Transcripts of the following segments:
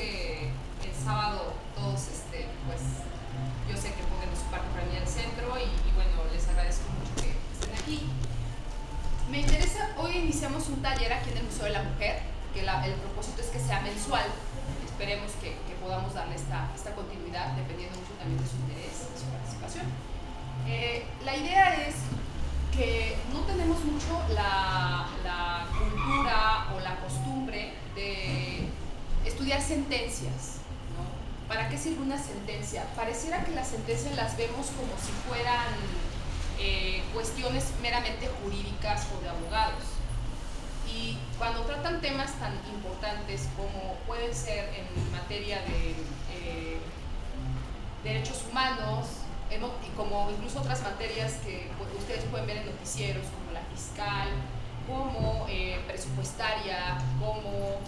que el sábado todos, pues yo sé que pongan su parte para mí al centro y bueno, les agradezco mucho que estén aquí. Me interesa, hoy iniciamos un taller aquí en el Museo de la Mujer, que el propósito es que sea mensual. Esperemos que podamos darle esta continuidad, dependiendo mucho también de su interés y su participación. La idea es que no tenemos mucho la cultura o la costumbre de estudiar sentencias, ¿no? ¿Para qué sirve una sentencia? Pareciera que las sentencias las vemos como si fueran cuestiones meramente jurídicas o de abogados. Y cuando tratan temas tan importantes como pueden ser en materia de derechos humanos, y como incluso otras materias que ustedes pueden ver en noticieros, como la fiscal, como presupuestaria, como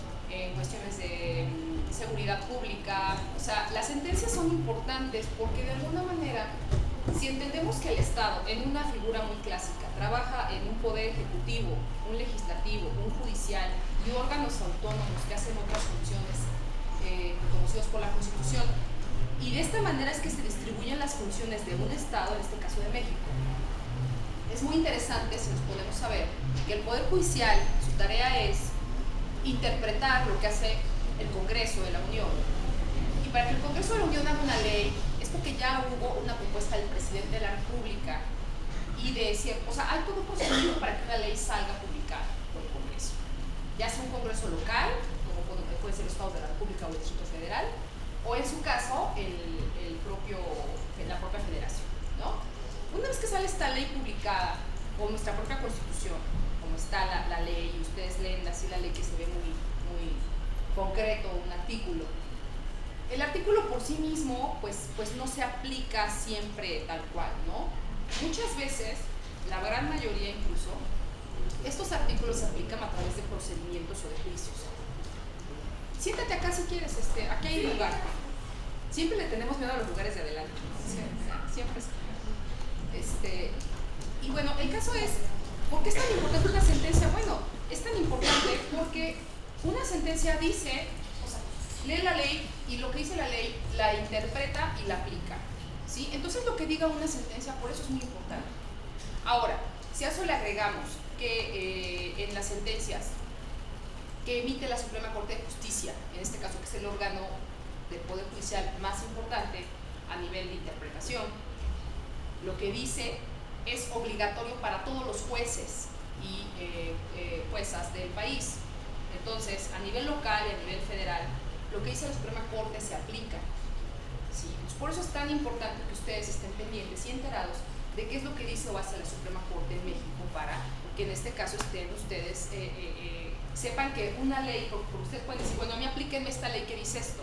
cuestiones de seguridad pública. O sea, las sentencias son importantes porque de alguna manera, si entendemos que el Estado, en una figura muy clásica, trabaja en un poder ejecutivo, un legislativo, un judicial y órganos autónomos que hacen otras funciones reconocidos por la Constitución, y de esta manera es que se distribuyen las funciones de un Estado, en este caso de México. Es muy interesante, si nos podemos saber, que el Poder Judicial, su tarea es interpretar lo que hace el Congreso de la Unión. Y para que el Congreso de la Unión haga una ley, es porque ya hubo una propuesta del presidente de la República y de cierto, o sea, hay todo procedimiento para que una ley salga publicada por el Congreso. Ya sea un Congreso local, como puede ser los Estados de la República o el Distrito Federal, o en su caso, la propia federación, ¿no? Una vez que sale esta ley publicada, o nuestra propia Constitución, como está la ley, y ustedes leen así la ley que se ve muy concreto, un artículo, el artículo por sí mismo, pues no se aplica siempre tal cual, ¿no? Muchas veces, la gran mayoría incluso, estos artículos se aplican a través de procedimientos o de juicios. Siéntate acá si quieres, aquí hay lugar. Siempre le tenemos miedo a los lugares de adelante. Siempre es. Y bueno, el caso es, ¿por qué es tan importante una sentencia? Bueno, es tan importante porque una sentencia dice, o sea, lee la ley y lo que dice la ley la interpreta y la aplica, ¿sí? Entonces lo que diga una sentencia, por eso es muy importante. Ahora, si a eso le agregamos que en las sentencias que emite la Suprema Corte de Justicia, en este caso que es el órgano del Poder Judicial más importante a nivel de interpretación, lo que dice es obligatorio para todos los jueces y juezas del país. Entonces, a nivel local y a nivel federal, lo que dice la Suprema Corte se aplica, ¿sí? Pues por eso es tan importante que ustedes estén pendientes y enterados de qué es lo que dice o hace la Suprema Corte en México, para que en este caso estén ustedes sepan que una ley, porque ustedes pueden decir, bueno, a mí aplíquenme esta ley que dice esto,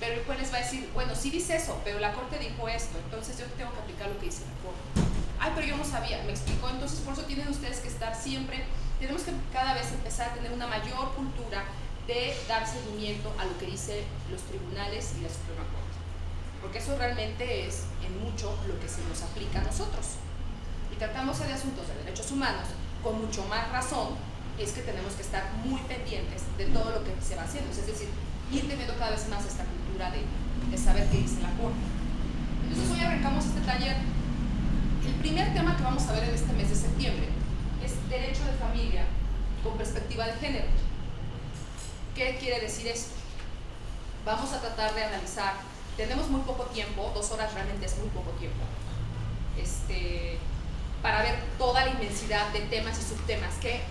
pero el juez les va a decir, bueno, sí dice eso, pero la Corte dijo esto, entonces yo tengo que aplicar lo que dice la Corte. Ay, pero yo no sabía, me explicó. Entonces por eso tienen ustedes que estar siempre, tenemos que cada vez empezar a tener una mayor cultura de dar seguimiento a lo que dicen los tribunales y la Suprema Corte, porque eso realmente es en mucho lo que se nos aplica a nosotros. Y tratándose de asuntos de derechos humanos, con mucho más razón es que tenemos que estar muy pendientes de todo lo que se va haciendo, es decir, ir teniendo cada vez más esta cultura de saber qué dice la Corte. Entonces hoy arrancamos este taller. El primer tema que vamos a ver en este mes de septiembre es derecho de familia con perspectiva de género. ¿Qué quiere decir esto? Vamos a tratar de analizar, tenemos muy poco tiempo, 2 horas realmente es muy poco tiempo, para ver toda la inmensidad de temas y subtemas que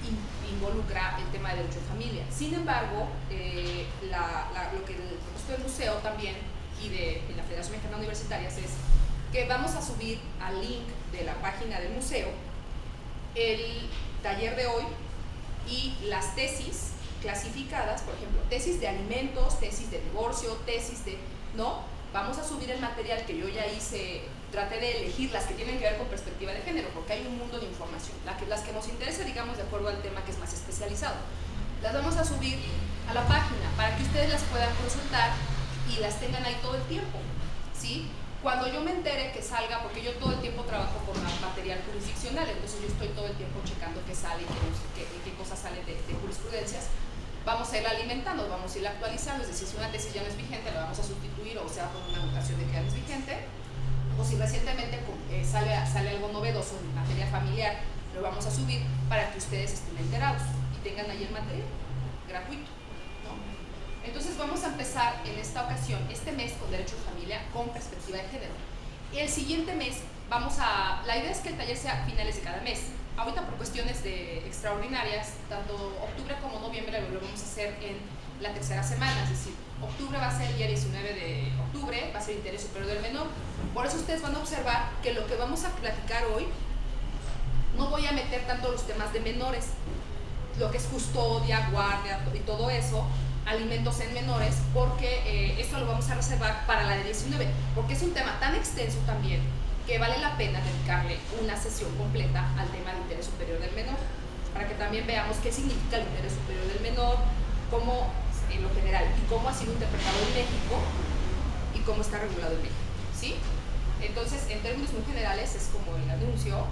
involucra el tema de derecho de familia. Sin embargo, lo que el propósito del museo también y de la Federación Mexicana de Universitarias es que vamos a subir al link de la página del museo el taller de hoy y las tesis clasificadas, por ejemplo, tesis de alimentos, tesis de divorcio, tesis de, ¿no? Vamos a subir el material que yo ya hice, traté de elegir las que tienen que ver con perspectiva de género, porque hay un mundo de información, las que nos interesa, digamos, de acuerdo al tema que es más especializado. Las vamos a subir a la página para que ustedes las puedan consultar y las tengan ahí todo el tiempo, ¿sí? Cuando yo me entere que salga, porque yo todo el tiempo trabajo con material jurisdiccional, entonces yo estoy todo el tiempo checando qué sale y qué cosas salen de jurisprudencias. vamos a irla alimentando, vamos a irla actualizando, es decir, si una tesis ya no es vigente, la vamos a sustituir o sea con una anotación de que ya no es vigente, o si recientemente sale algo novedoso en materia familiar, lo vamos a subir para que ustedes estén enterados y tengan ahí el material gratuito, ¿no? Entonces vamos a empezar en esta ocasión, este mes, con Derecho de Familia con perspectiva de género. El siguiente mes la idea es que el taller sea a finales de cada mes. Ahorita por cuestiones extraordinarias, tanto octubre como noviembre lo vamos a hacer en la tercera semana, es decir, octubre va a ser el día 19 de octubre, va a ser interés superior del menor. Por eso ustedes van a observar que lo que vamos a platicar hoy, no voy a meter tanto los temas de menores, lo que es custodia, guardia y todo eso, alimentos en menores, porque esto lo vamos a reservar para la de 19, porque es un tema tan extenso también que vale la pena dedicarle una sesión completa al tema del interés superior del menor, para que también veamos qué significa el interés superior del menor, cómo en lo general y cómo ha sido interpretado en México y cómo está regulado en México, ¿sí? Entonces, en términos muy generales es como el anuncio,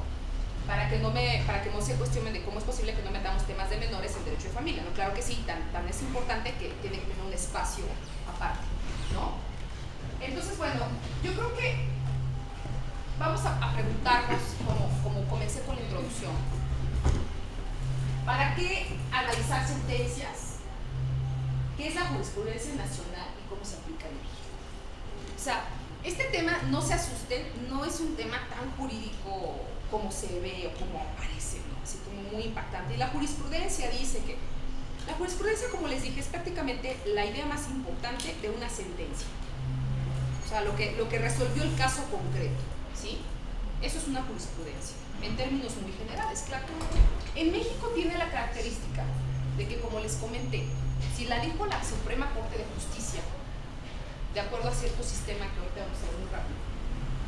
para que no se cuestionen de cómo es posible que no metamos temas de menores en derecho de familia, ¿no? Claro que sí, tan es importante que tiene que tener un espacio aparte, ¿no? Entonces, bueno, yo creo que vamos a preguntarnos, como comencé con la introducción, ¿para qué analizar sentencias? ¿Qué es la jurisprudencia nacional y cómo se aplica en México? O sea, este tema, no se asusten, no es un tema tan jurídico como se ve o como parece, ¿no? Así como muy impactante. Y la jurisprudencia dice que, la jurisprudencia, como les dije, es prácticamente la idea más importante de una sentencia. O sea, lo que resolvió el caso concreto, ¿sí? Eso es una jurisprudencia, en términos muy generales, claro. En México tiene la característica de que, como les comenté, si la dijo la Suprema Corte de Justicia, de acuerdo a cierto sistema que ahorita vamos a ver muy rápido,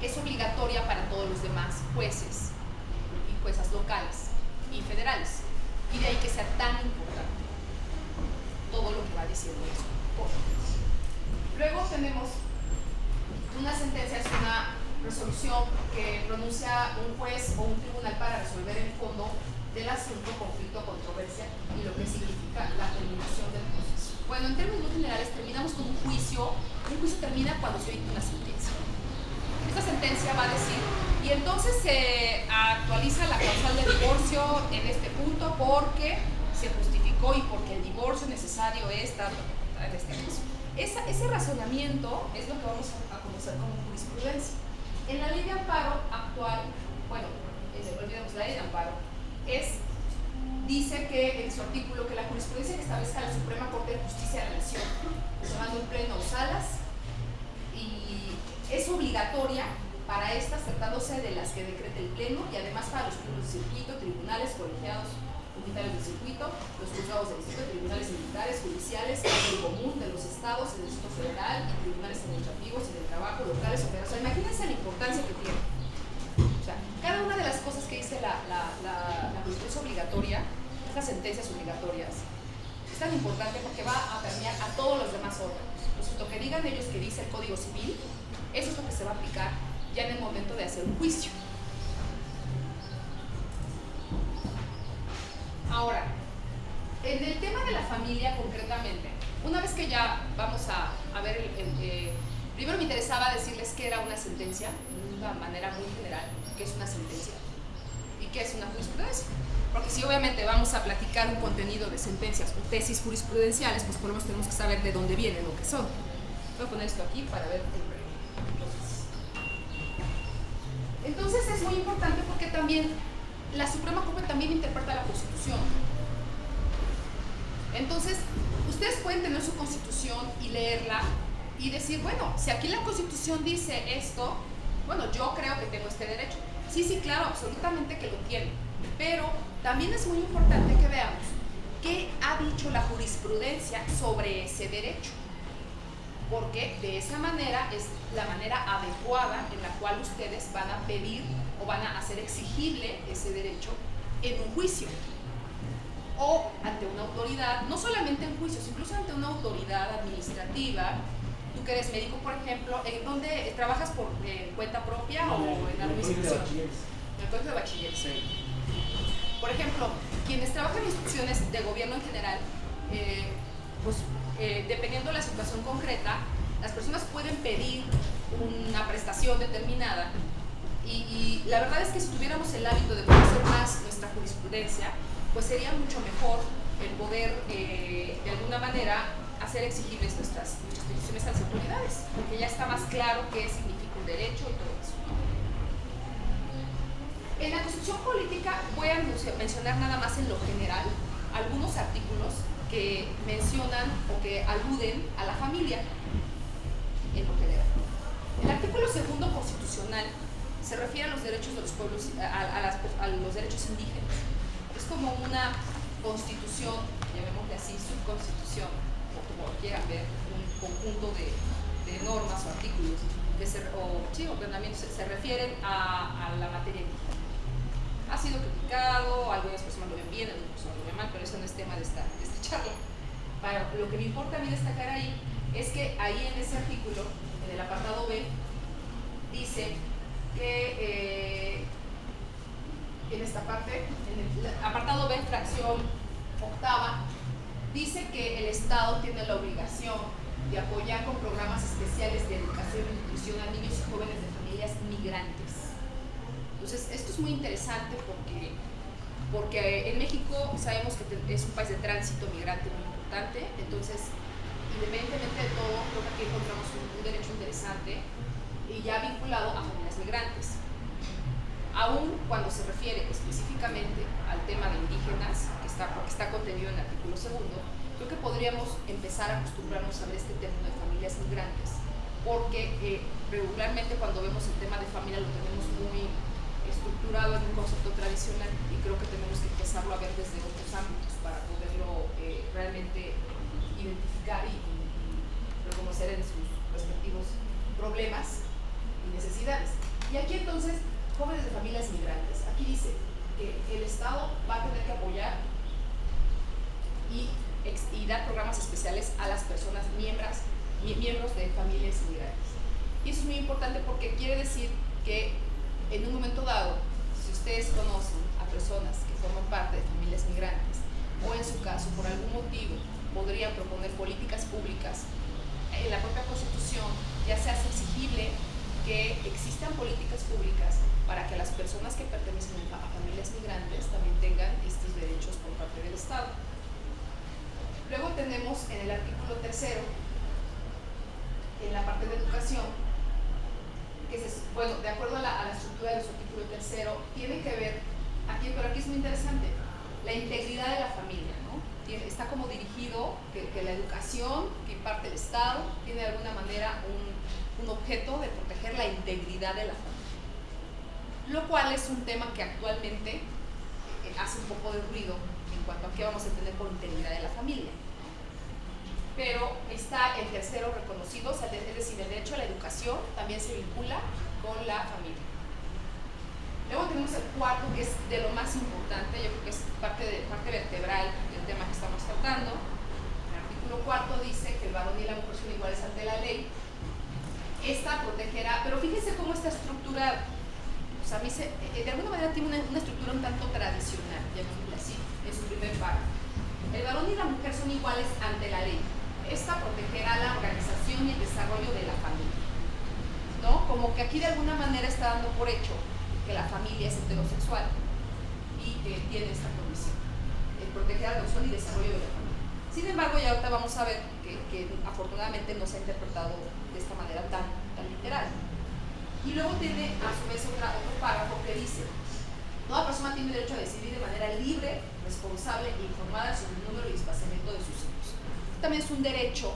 es obligatoria para todos los demás jueces y juezas locales y federales, y de ahí que sea tan importante todo lo que va diciendo eso. Luego tenemos una sentencia, es una resolución que pronuncia un juez o un tribunal para resolver el fondo del asunto, conflicto, controversia y lo que significa la terminación del proceso. Bueno, en términos muy generales terminamos con un juicio termina cuando se dicta una sentencia. Esta sentencia va a decir, y entonces se actualiza la causal de divorcio en este punto porque se justificó y porque el divorcio necesario es tanto en este caso. Ese razonamiento es lo que vamos a conocer como jurisprudencia. En la ley de amparo actual, bueno, olvidemos la ley de amparo, dice que en su artículo que la jurisprudencia que establezca la Suprema Corte de Justicia de la Nación, llamando un pleno o salas, y es obligatoria para estas, tratándose de las que decrete el pleno, y además para los tribunales de circuito, tribunales colegiados unitarios del circuito, los juzgados del distrito, tribunales militares, judiciales, el común de los estados, el Distrito Federal y tribunales administrativos y de trabajo locales o federales. O sea, imagínense la importancia que tiene. O sea, cada una de las cosas que dice la jurisprudencia obligatoria, estas sentencias obligatorias, es tan importante porque va a permear a todos los demás órganos. Entonces, lo que digan ellos que dice el Código Civil, eso es lo que se va a aplicar ya en el momento de hacer un juicio. Ahora, en el tema de la familia concretamente, una vez que ya vamos a ver, primero me interesaba decirles qué era una sentencia, de una manera muy general, qué es una sentencia y qué es una jurisprudencia. Porque si obviamente vamos a platicar un contenido de sentencias o tesis jurisprudenciales, pues por lo menos tenemos que saber de dónde vienen o qué son. Voy a poner esto aquí para ver. Entonces es muy importante porque también la Suprema Corte también interpreta la Constitución. Entonces, ustedes pueden tener su Constitución y leerla y decir, bueno, si aquí la Constitución dice esto, bueno, yo creo que tengo este derecho. Sí, claro, absolutamente que lo tiene. Pero también es muy importante que veamos qué ha dicho la jurisprudencia sobre ese derecho. Porque de esa manera es la manera adecuada en la cual ustedes van a pedir o van a hacer exigible ese derecho en un juicio o ante una autoridad, no solamente en juicios, incluso ante una autoridad administrativa. Tú que eres médico, por ejemplo, ¿en dónde trabajas por cuenta propia o en la institución? En el colegio de bachilleres. Sí. Por ejemplo, quienes trabajan en instituciones de gobierno en general, dependiendo de la situación concreta, las personas pueden pedir una prestación determinada y la verdad es que si tuviéramos el hábito de conocer más nuestra jurisprudencia, pues sería mucho mejor el poder de alguna manera hacer exigibles nuestras peticiones a las autoridades, porque ya está más claro qué significa un derecho y todo eso. En la Constitución Política voy a mencionar nada más en lo general algunos artículos que mencionan o que aluden a la familia en lo general. El artículo 2 constitucional se refiere a los derechos de los pueblos, a los derechos indígenas. Es como una constitución, llamémosle así, subconstitución, o como quieran ver, un conjunto de normas o artículos que ordenamientos se refieren a la materia indígena. Ha sido criticado, algunas personas lo ven bien, algunas personas lo ven mal, pero eso no es tema de esta charla. Lo que me importa a mí destacar ahí es que ahí en ese artículo, en el apartado B, dice que en esta parte, en el apartado B, fracción octava, dice que el Estado tiene la obligación de apoyar con programas especiales de educación y nutrición a niños y jóvenes de familias migrantes. Entonces, esto es muy interesante porque en México sabemos que es un país de tránsito migrante muy importante, entonces, independientemente de todo, creo que aquí encontramos un derecho interesante y ya vinculado a familias migrantes. Aún cuando se refiere específicamente al tema de indígenas, porque está contenido en el artículo 2, creo que podríamos empezar a acostumbrarnos a ver este término de familias migrantes, porque regularmente cuando vemos el tema de familia lo tenemos muy estructurado en un concepto tradicional y creo que tenemos que empezarlo a ver desde otros ámbitos para poderlo realmente identificar y reconocer en sus respectivos problemas y necesidades. Y aquí entonces, jóvenes de familias migrantes, aquí dice que el Estado va a tener que apoyar y dar programas especiales a las personas miembros de familias migrantes. Y eso es muy importante porque quiere decir que en un momento dado, si ustedes conocen a personas que forman parte de familias migrantes o en su caso por algún motivo podrían proponer políticas públicas, en la propia Constitución ya se hace exigible que existan políticas públicas para que las personas que pertenecen a familias migrantes también tengan estos derechos por parte del Estado. Luego tenemos en el artículo 3, en la parte de educación, que de acuerdo a la estructura de su artículo 3, tiene que ver, pero aquí es muy interesante, la integridad de la familia, ¿no? Está como dirigido que la educación que imparte el Estado tiene de alguna manera un objeto de proteger la integridad de la familia, lo cual es un tema que actualmente hace un poco de ruido en cuanto a qué vamos a entender por integridad de la familia. Pero está el tercero reconocido, es decir, el derecho a la educación también se vincula con la familia. Luego tenemos el cuarto, que es de lo más importante, yo creo que es parte vertebral del tema que estamos tratando. El artículo 4 dice que el varón y la mujer son iguales ante la ley. Esta protegerá, pero fíjense cómo está estructurada. O sea, de alguna manera tiene una estructura un tanto tradicional, llamémosle así, en su primer párrafo. El varón y la mujer son iguales ante la ley. Esta protegerá la organización y el desarrollo de la familia, ¿no? Como que aquí de alguna manera está dando por hecho que la familia es heterosexual y tiene esta condición, el proteger la adopción y desarrollo de la familia. Sin embargo, ya ahorita vamos a ver que afortunadamente no se ha interpretado de esta manera tan literal. Y luego tiene a su vez otro párrafo que dice: toda persona tiene derecho a decidir de manera libre, responsable e informada sobre el número y espaciamiento de sus hijos. También es un derecho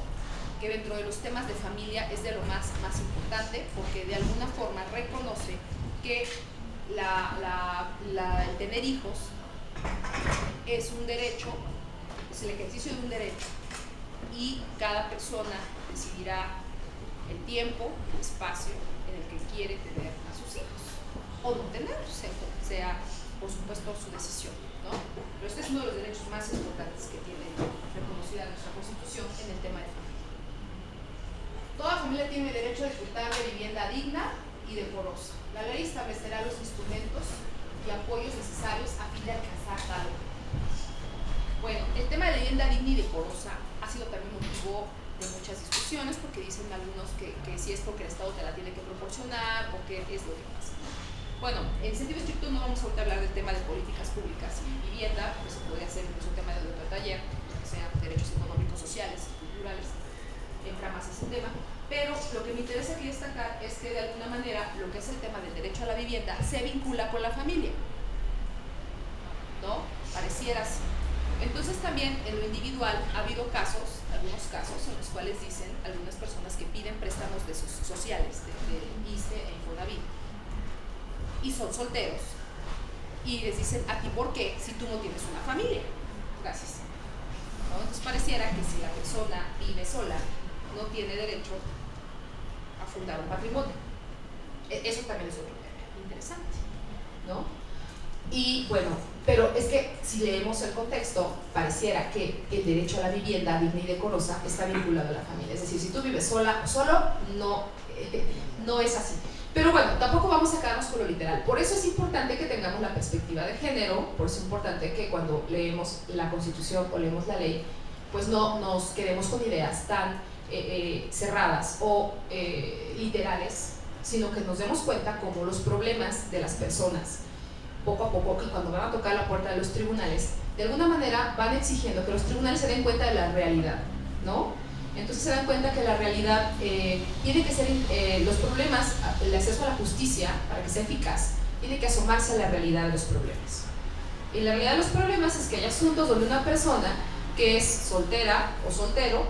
que dentro de los temas de familia es de lo más importante, porque de alguna forma reconoce que el tener hijos es un derecho, es el ejercicio de un derecho, y cada persona decidirá el tiempo, el espacio en el que quiere tener a sus hijos o no tenerlos, sea por supuesto su decisión, ¿no? Pero este es uno de los derechos más importantes que tiene reconocida nuestra Constitución en el tema de familia. Toda familia tiene derecho a disfrutar de vivienda digna y decorosa. La ley establecerá los instrumentos y apoyos necesarios a fin de alcanzar tal objetivo. Bueno, el tema de la vivienda digna y decorosa ha sido también motivo de muchas discusiones, porque dicen algunos que si es porque el Estado te la tiene que proporcionar o qué es lo que pasa. Bueno, en sentido estricto no vamos a hablar del tema de políticas públicas y vivienda, porque eso podría ser incluso un tema de otro taller, que sean derechos económicos, sociales y culturales, entra más ese tema. Pero lo que me interesa aquí destacar es que de alguna manera lo que es el tema del derecho a la vivienda se vincula con la familia, ¿no? Pareciera así. Entonces también en lo individual ha habido casos, algunos casos en los cuales dicen algunas personas que piden préstamos sociales de ISSSTE e Infonavit y son solteros y les dicen a ti por qué si tú no tienes una familia. Gracias. ¿No? Entonces pareciera que si la persona vive sola no tiene derecho a fundar un patrimonio. Eso también es otro tema interesante, ¿no? Y bueno, pero es que si leemos el contexto, pareciera que el derecho a la vivienda digna y decorosa está vinculado a la familia. Es decir, si tú vives sola o solo, no es así. Pero bueno, tampoco vamos a quedarnos con lo literal. Por eso es importante que tengamos la perspectiva de género, por eso es importante que cuando leemos la Constitución o leemos la ley, pues no nos quedemos con ideas tan cerradas o literales, sino que nos demos cuenta como los problemas de las personas poco a poco, que cuando van a tocar la puerta de los tribunales, de alguna manera van exigiendo que los tribunales se den cuenta de la realidad, ¿no? Entonces se dan cuenta que la realidad tiene que ser, los problemas, el acceso a la justicia, para que sea eficaz, tiene que asomarse a la realidad de los problemas. Y la realidad de los problemas es que hay asuntos donde una persona que es soltera o soltero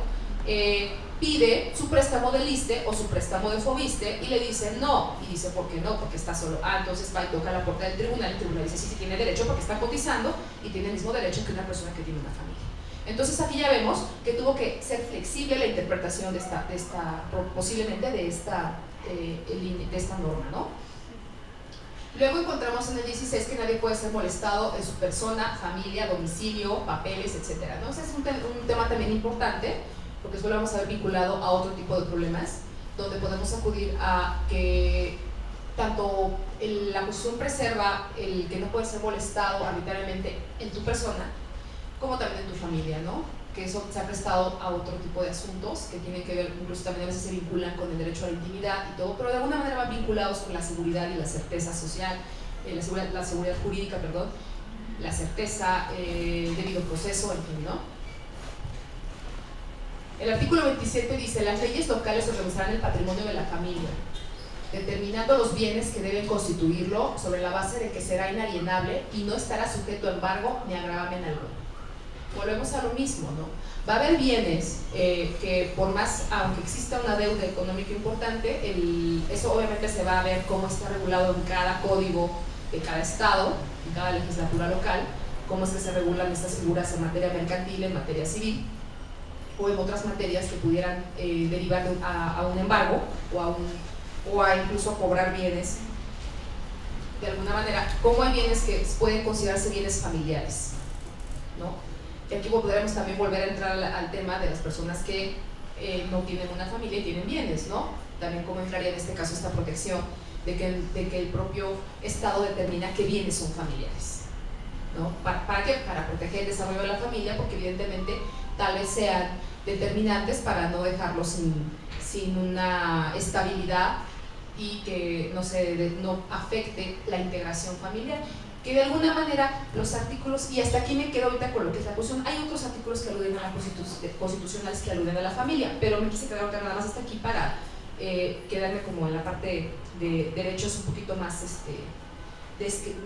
pide su préstamo del ISSSTE o su préstamo de FOBISSSTE y le dicen no, y dice ¿por qué no? Porque está solo. Entonces va y toca la puerta del tribunal, y el tribunal dice sí tiene derecho porque está cotizando y tiene el mismo derecho que una persona que tiene una familia. Entonces aquí ya vemos que tuvo que ser flexible la interpretación de esta posiblemente de esta norma, ¿no? Luego encontramos en el 16 que nadie puede ser molestado en su persona, familia, domicilio, papeles, etc., ¿no? Ese es un tema también importante, porque eso lo vamos a ver vinculado a otro tipo de problemas, donde podemos acudir a que tanto la Constitución preserva el que no puede ser molestado arbitrariamente en tu persona, como también en tu familia, ¿no? Que eso se ha prestado a otro tipo de asuntos que tienen que ver, incluso también a veces se vinculan con el derecho a la intimidad y todo, pero de alguna manera van vinculados con la seguridad y la certeza social, la seguridad jurídica, perdón, la certeza, debido proceso, en fin, ¿no? El artículo 27 dice: las leyes locales organizarán el patrimonio de la familia, determinando los bienes que deben constituirlo sobre la base de que será inalienable y no estará sujeto a embargo ni a gravamen alguno. Volvemos a lo mismo, ¿no? Va a haber bienes que por más, aunque exista una deuda económica importante, eso obviamente se va a ver cómo está regulado en cada código de cada estado, en cada legislatura local, cómo es que se regulan estas figuras en materia mercantil, en materia civil, o en otras materias que pudieran derivar a un embargo o a incluso cobrar bienes de alguna manera. ¿Cómo hay bienes que pueden considerarse bienes familiares, ¿no? Y aquí podremos también volver a entrar al tema de las personas que no tienen una familia y tienen bienes, ¿no? También cómo entraría en este caso esta protección de que el propio Estado determina qué bienes son familiares, ¿no? ¿Para qué? Para proteger el desarrollo de la familia, porque evidentemente tal vez sean determinantes para no dejarlos sin una estabilidad y que no afecte la integración familiar. Que de alguna manera los artículos, y hasta aquí me quedo ahorita con lo que es la Constitución, hay otros artículos que aluden a la constitucionales que aluden a la familia, pero me quise quedar ahorita nada más hasta aquí para quedarme como en la parte de derechos un poquito más,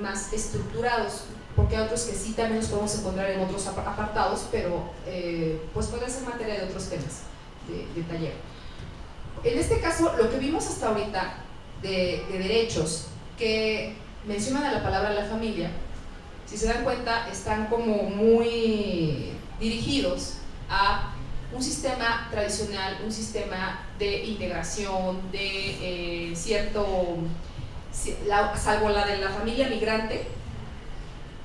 más estructurados, porque hay otros que sí también los podemos encontrar en otros apartados, pero pues pueden ser materia de otros temas de taller. En este caso, lo que vimos hasta ahorita de derechos que mencionan a la palabra la familia, si se dan cuenta, están como muy dirigidos a un sistema tradicional, un sistema de integración, de salvo la de la familia migrante,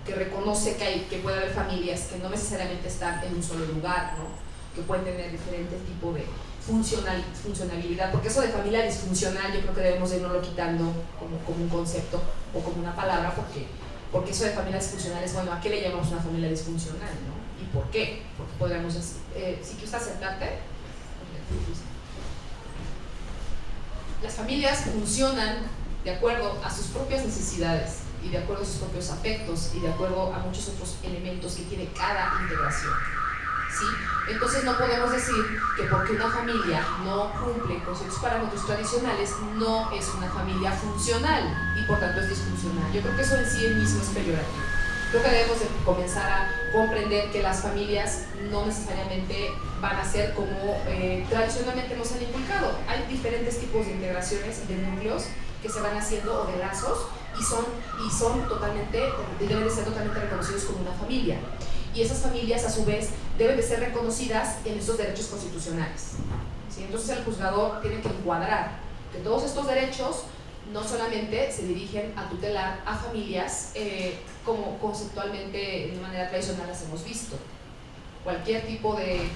que reconoce que puede haber familias que no necesariamente están en un solo lugar, ¿no? Que pueden tener diferentes tipos de funcionalidad, porque eso de familia disfuncional yo creo que debemos de irlo quitando como un concepto o como una palabra, porque eso de familia disfuncional es, bueno, ¿a qué le llamamos una familia disfuncional, no? ¿Y por qué? Porque podríamos decir, si tú estás sentarte, las familias funcionan de acuerdo a sus propias necesidades y de acuerdo a sus propios afectos y de acuerdo a muchos otros elementos que tiene cada integración, ¿sí? Entonces no podemos decir que porque una familia no cumple con ciertos parámetros tradicionales no es una familia funcional y por tanto es disfuncional. Yo creo que eso en sí mismo es peyorativo. Creo que debemos de comenzar a comprender que las familias no necesariamente van a ser como tradicionalmente nos han inculcado. Hay diferentes tipos de integraciones y de núcleos que se van haciendo o de lazos y son totalmente, deben de ser totalmente reconocidos como una familia. Y esas familias a su vez deben de ser reconocidas en estos derechos constitucionales, ¿sí? Entonces el juzgador tiene que encuadrar que todos estos derechos no solamente se dirigen a tutelar a familias como conceptualmente de manera tradicional las hemos visto. Cualquier tipo de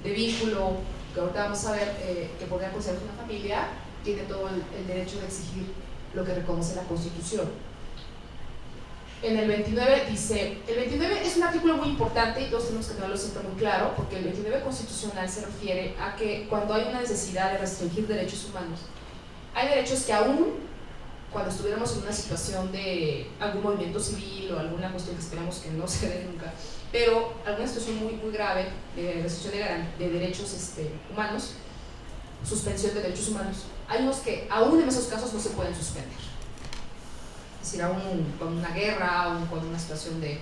vínculo que ahorita vamos a ver que podría considerarse una familia tiene todo el derecho de exigir lo que reconoce la Constitución. En el 29 dice, el 29 es un artículo muy importante y todos tenemos que tenerlo siempre muy claro, porque el 29 constitucional se refiere a que cuando hay una necesidad de restringir derechos humanos, hay derechos que aún cuando estuviéramos en una situación de algún movimiento civil o alguna cuestión que esperamos que no se dé nunca, pero alguna situación muy, muy grave de restricción de derechos humanos, suspensión de derechos humanos, hay unos que aún en esos casos no se pueden suspender. Es decir, aún con una guerra, aún con una situación de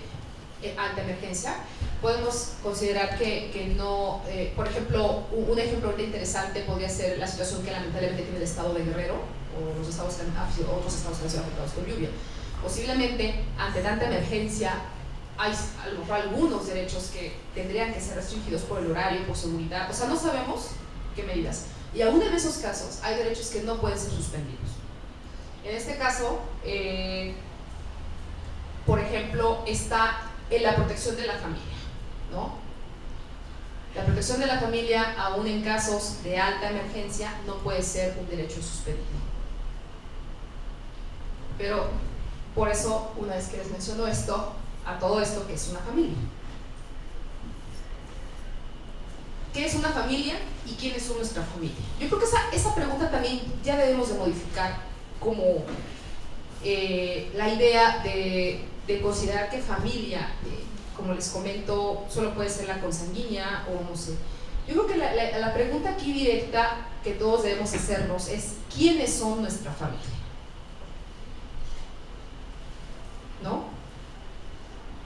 alta emergencia, podemos considerar que no, por ejemplo, un ejemplo interesante podría ser la situación que lamentablemente tiene el estado de Guerrero o los estados otros estados que han sido afectados por lluvia. Posiblemente, ante tanta emergencia, hay a lo mejor algunos derechos que tendrían que ser restringidos por el horario, por seguridad, o sea, no sabemos qué medidas. Y aún en esos casos hay derechos que no pueden ser suspendidos. En este caso, por ejemplo, está en la protección de la familia, ¿no? La protección de la familia, aún en casos de alta emergencia, no puede ser un derecho suspendido. Pero, por eso, una vez que les menciono esto, a todo esto, ¿qué es una familia? ¿Qué es una familia y quiénes son nuestra familia? Yo creo que esa pregunta también ya debemos de modificar como la idea de considerar que familia, como les comento, solo puede ser la consanguínea o no sé. Yo creo que la pregunta aquí directa que todos debemos hacernos es ¿quiénes son nuestra familia? ¿No?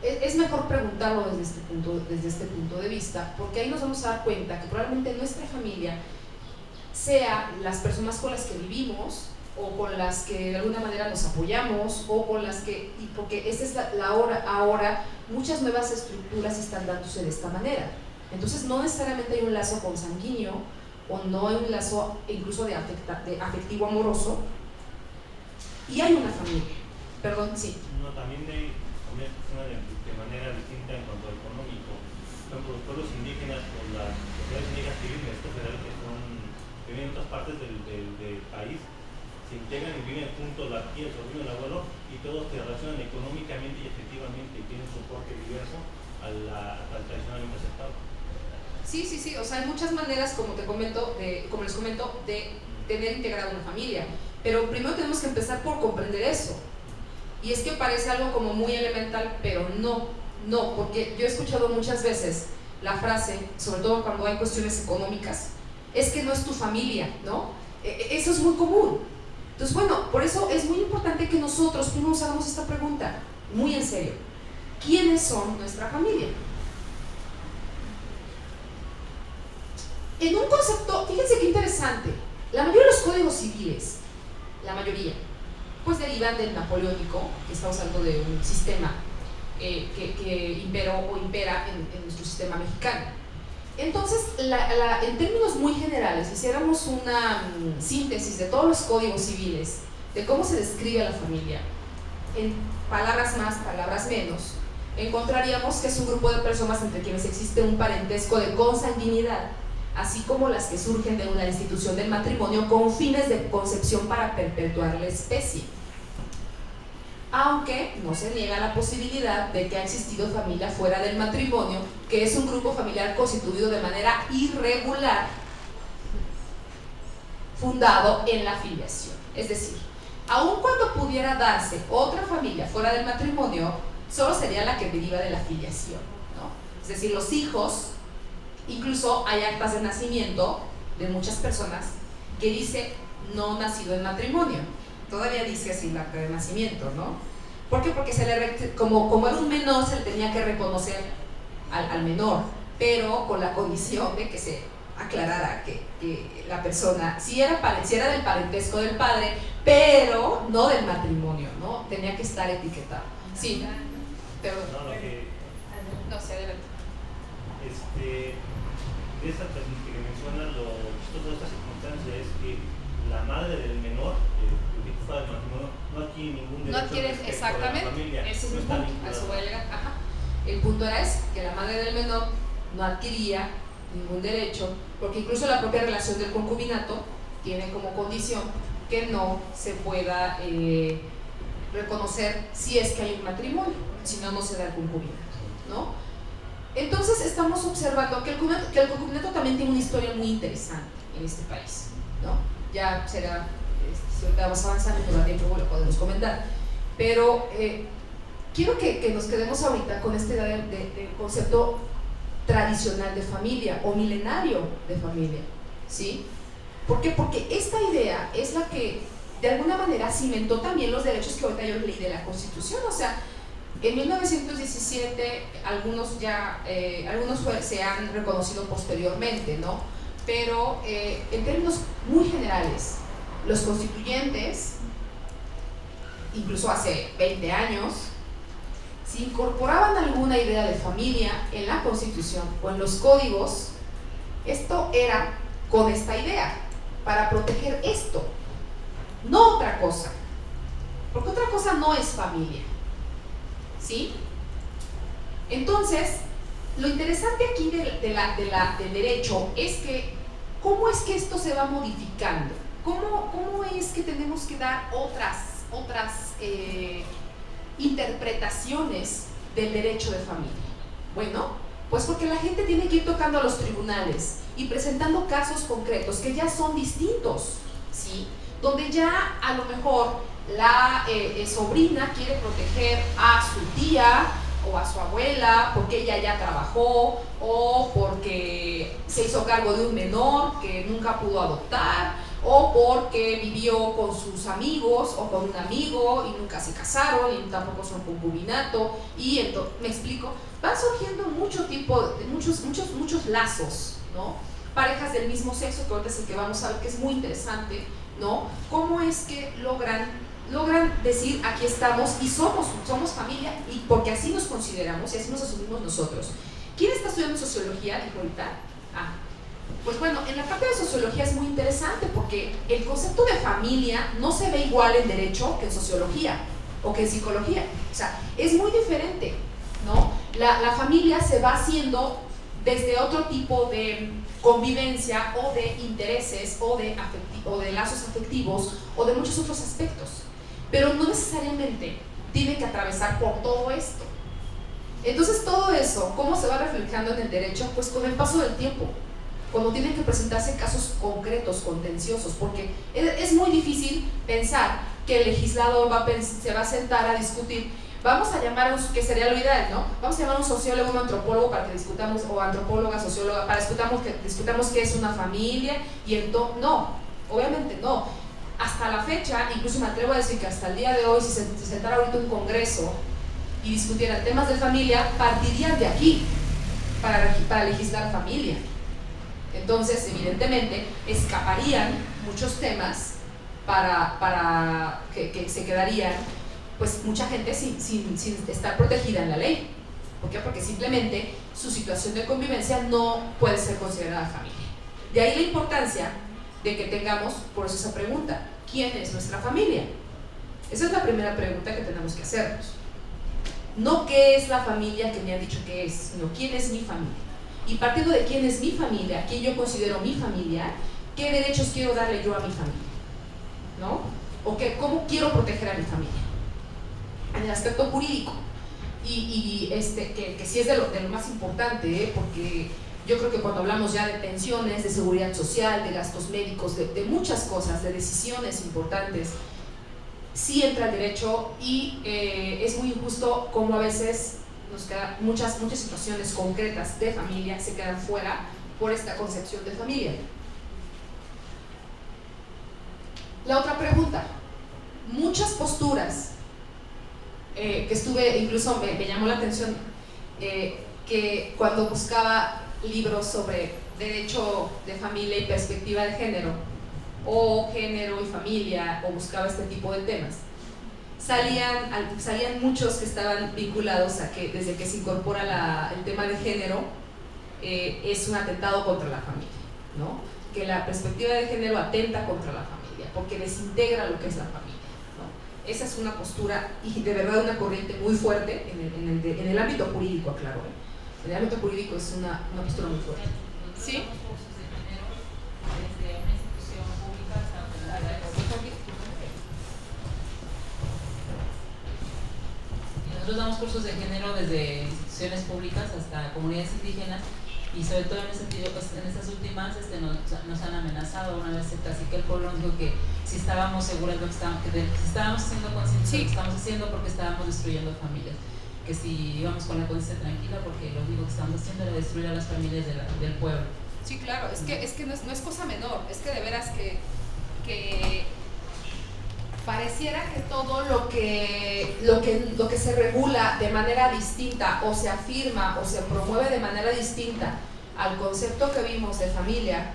Es mejor preguntarlo desde este punto de vista, porque ahí nos vamos a dar cuenta que probablemente nuestra familia sea las personas con las que vivimos o con las que de alguna manera nos apoyamos o con las que, y porque esta es la hora, ahora muchas nuevas estructuras están dándose de esta manera. Entonces no necesariamente hay un lazo consanguíneo o no hay un lazo incluso de afectivo amoroso y hay una familia. Perdón, sí. No, también funciona de manera distinta en cuanto a económico. Por ejemplo, los pueblos indígenas o las sociedades indígenas que viven en estos federales que viven en otras partes del país, se integran y viven juntos la tía, el sobrino, el abuelo, y todos se relacionan económicamente y efectivamente y tienen soporte diverso al tradicionalmente aceptado. Sí, o sea, hay muchas maneras, como les comento, de tener integrada una familia, pero primero tenemos que empezar por comprender eso. Y es que parece algo como muy elemental, pero no, porque yo he escuchado muchas veces la frase, sobre todo cuando hay cuestiones económicas, es que no es tu familia, ¿no? Eso es muy común. Entonces, bueno, por eso es muy importante que nosotros primero nos hagamos esta pregunta, muy en serio. ¿Quiénes son nuestra familia? En un concepto, fíjense qué interesante, la mayoría de los códigos civiles, la mayoría, pues derivan del napoleónico, que estamos hablando de un sistema que imperó o impera en nuestro sistema mexicano. Entonces, en términos muy generales, si hiciéramos una síntesis de todos los códigos civiles, de cómo se describe a la familia, en palabras más, palabras menos, encontraríamos que es un grupo de personas entre quienes existe un parentesco de consanguinidad, así como las que surgen de una institución del matrimonio con fines de concepción para perpetuar la especie. aunque no se niega la posibilidad de que ha existido familia fuera del matrimonio, que es un grupo familiar constituido de manera irregular, fundado en la filiación. Es decir, aun cuando pudiera darse otra familia fuera del matrimonio, solo sería la que deriva de la filiación, ¿no? Es decir, los hijos, incluso hay actas de nacimiento de muchas personas que dice no nacido en matrimonio. Todavía dice así el acta de nacimiento, ¿no? ¿Por qué? Porque como era un menor, se le tenía que reconocer al menor, pero con la condición de que se aclarara que la persona sí era del parentesco del padre, pero no del matrimonio, ¿no? Tenía que estar etiquetado. Sí, pero no sé, adelante. De esta que menciona, lo chistoso de esta circunstancia es que la madre del menor, el hijo fuera del matrimonio, no adquiere ningún derecho. No adquiere, exactamente, a la familia. ese es No mi está punto, a vinculado. eso voy a llegar. Ajá. el punto era ese, que la madre del menor no adquiría ningún derecho, porque incluso la propia relación del concubinato tiene como condición que no se pueda reconocer si es que hay un matrimonio, si no, no se da el concubinato, ¿no? Entonces estamos observando que el concubinato también tiene una historia muy interesante en este país, ¿no? Ya será, si ahorita vamos avanzando, pues a tiempo lo podemos comentar, pero quiero que nos quedemos ahorita con esta idea del concepto tradicional de familia o milenario de familia, ¿sí? ¿Por qué? Porque esta idea es la que de alguna manera cimentó también los derechos que ahorita yo leí de la Constitución. O sea, en 1917 algunos se han reconocido posteriormente, ¿no? Pero en términos muy generales, los constituyentes, incluso hace 20 años, si incorporaban alguna idea de familia en la Constitución o en los códigos, esto era con esta idea, para proteger esto, no otra cosa, porque otra cosa no es familia, ¿sí? Entonces, lo interesante aquí del derecho es que, ¿cómo es que esto se va modificando? ¿Cómo es que tenemos que dar otras interpretaciones del derecho de familia? Bueno, pues porque la gente tiene que ir tocando a los tribunales y presentando casos concretos que ya son distintos, ¿sí? Donde ya a lo mejor la sobrina quiere proteger a su tía o a su abuela porque ella ya trabajó o porque se hizo cargo de un menor que nunca pudo adoptar o porque vivió con sus amigos o con un amigo y nunca se casaron y tampoco son concubinato, y entonces, ¿me explico? Van surgiendo muchos lazos, ¿no? Parejas del mismo sexo, que ahorita es el que vamos a ver, que es muy interesante, ¿no? ¿Cómo es que logran decir aquí estamos y somos familia, y porque así nos consideramos y así nos asumimos nosotros? ¿Quién está estudiando sociología? Dijo ahorita. Pues bueno, en la parte de sociología es muy interesante porque el concepto de familia no se ve igual en derecho que en sociología o que en psicología. O sea, es muy diferente, ¿no? La familia se va haciendo desde otro tipo de convivencia o de intereses o de lazos afectivos o de muchos otros aspectos, pero no necesariamente tiene que atravesar por todo esto. Entonces todo eso, ¿cómo se va reflejando en el derecho? Pues con el paso del tiempo, cuando tienen que presentarse casos concretos, contenciosos, porque es muy difícil pensar que el legislador se va a sentar a discutir. Vamos a llamar que sería lo ideal, ¿no? Vamos a llamar a un sociólogo, un antropólogo para que discutamos, o antropóloga, socióloga, para discutamos qué es una familia, y entonces, no, obviamente no. Hasta la fecha, incluso me atrevo a decir que hasta el día de hoy, si se sentara ahorita un congreso y discutieran temas de familia, partirían de aquí para legislar familia. Entonces, evidentemente, escaparían muchos temas para que se quedarían, pues, mucha gente sin estar protegida en la ley. ¿Por qué? Porque simplemente su situación de convivencia no puede ser considerada familia. De ahí la importancia de que tengamos, por eso esa pregunta, ¿quién es nuestra familia? Esa es la primera pregunta que tenemos que hacernos. No qué es la familia que me han dicho que es, sino quién es mi familia. Y partiendo de quién es mi familia, quién yo considero mi familia, qué derechos quiero darle yo a mi familia, ¿no? O cómo quiero proteger a mi familia. en el aspecto jurídico. Que sí es de lo más importante, porque yo creo que cuando hablamos ya de pensiones, de seguridad social, de gastos médicos, de muchas cosas, de decisiones importantes, sí entra el derecho y es muy injusto como a veces nos quedan muchas situaciones concretas de familia se quedan fuera por esta concepción de familia. La otra pregunta, muchas posturas que estuve, incluso me llamó la atención que cuando buscaba libros sobre derecho de familia y perspectiva de género, o género y familia, o buscaba este tipo de temas, salían muchos que estaban vinculados a que desde que se incorpora el tema de género es un atentado contra la familia, ¿no? Que la perspectiva de género atenta contra la familia, porque desintegra lo que es la familia. Esa es una postura y de verdad una corriente muy fuerte en el ámbito jurídico, aclaro. En el ámbito jurídico es una postura muy fuerte. ¿Sí? Nosotros damos cursos de género desde instituciones públicas hasta comunidades indígenas, y sobre todo en ese sentido, pues, en estas últimas nos han amenazado. Una vez el cacique del pueblo nos dijo que si estábamos seguras de lo que si estábamos siendo conscientes de lo que estamos haciendo, porque estábamos destruyendo familias, que si íbamos con la conciencia tranquila, porque lo único que estábamos haciendo era destruir a las familias del pueblo. Sí, claro, es que no es cosa menor, es que de veras que pareciera que todo lo que se regula de manera distinta o se afirma o se promueve de manera distinta al concepto que vimos de familia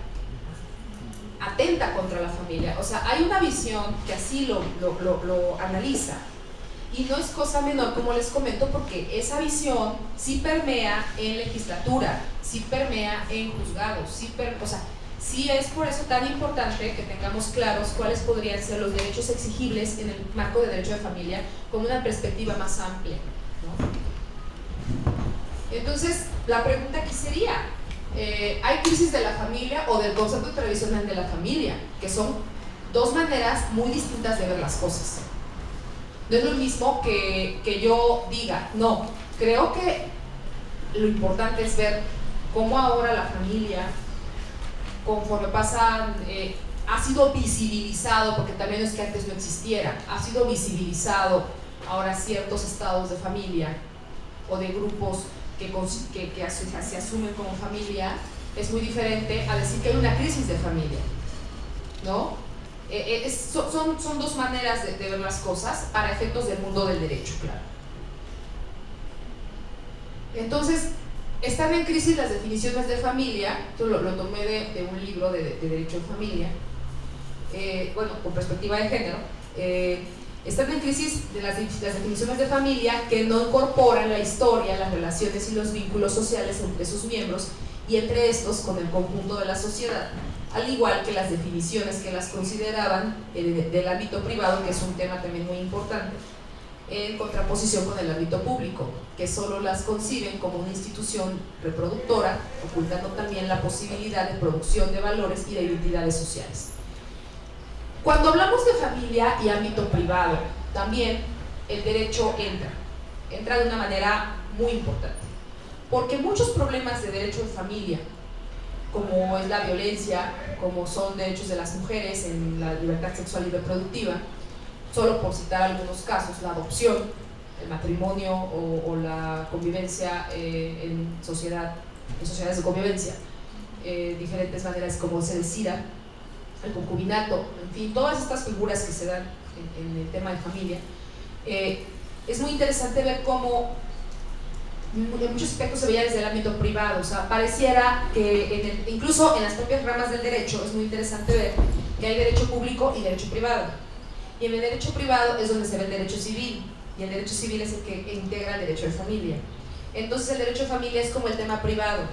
atenta contra la familia. O sea, hay una visión que así lo analiza, y no es cosa menor, como les comento, porque esa visión sí permea en legislatura, sí permea en juzgados, sí es por eso tan importante que tengamos claros cuáles podrían ser los derechos exigibles en el marco de derecho de familia con una perspectiva más amplia, ¿no? Entonces, la pregunta aquí sería, ¿hay crisis de la familia o del concepto tradicional de la familia? Que son dos maneras muy distintas de ver las cosas. No es lo mismo que yo diga, no, creo que lo importante es ver cómo ahora la familia, conforme pasan, ha sido visibilizado, porque también es que antes no existiera, ha sido visibilizado ahora ciertos estados de familia o de grupos que se asumen como familia. Es muy diferente a decir que hay una crisis de familia, ¿no? Son dos maneras de ver las cosas para efectos del mundo del derecho, claro. Entonces, están en crisis las definiciones de familia. Esto lo tomé de un libro de derecho de familia, con perspectiva de género. Están en crisis las definiciones de familia que no incorporan la historia, las relaciones y los vínculos sociales entre sus miembros y entre estos con el conjunto de la sociedad, al igual que las definiciones que las consideraban del ámbito privado, que es un tema también muy importante, en contraposición con el ámbito público, que solo las conciben como una institución reproductora, ocultando también la posibilidad de producción de valores y de identidades sociales. Cuando hablamos de familia y ámbito privado, también el derecho entra de una manera muy importante, porque muchos problemas de derecho de familia, como es la violencia, como son derechos de las mujeres en la libertad sexual y reproductiva, solo por citar algunos casos, la adopción, el matrimonio o la convivencia en sociedades de convivencia, diferentes maneras como se decida, el concubinato, en fin, todas estas figuras que se dan en el tema de familia. Es muy interesante ver cómo en muchos aspectos se veía desde el ámbito privado. O sea, pareciera que incluso en las propias ramas del derecho es muy interesante ver que hay derecho público y derecho privado, y en el derecho privado es donde se ve el derecho civil, y el derecho civil es el que integra el derecho de familia. Entonces el derecho de familia es como el tema privado,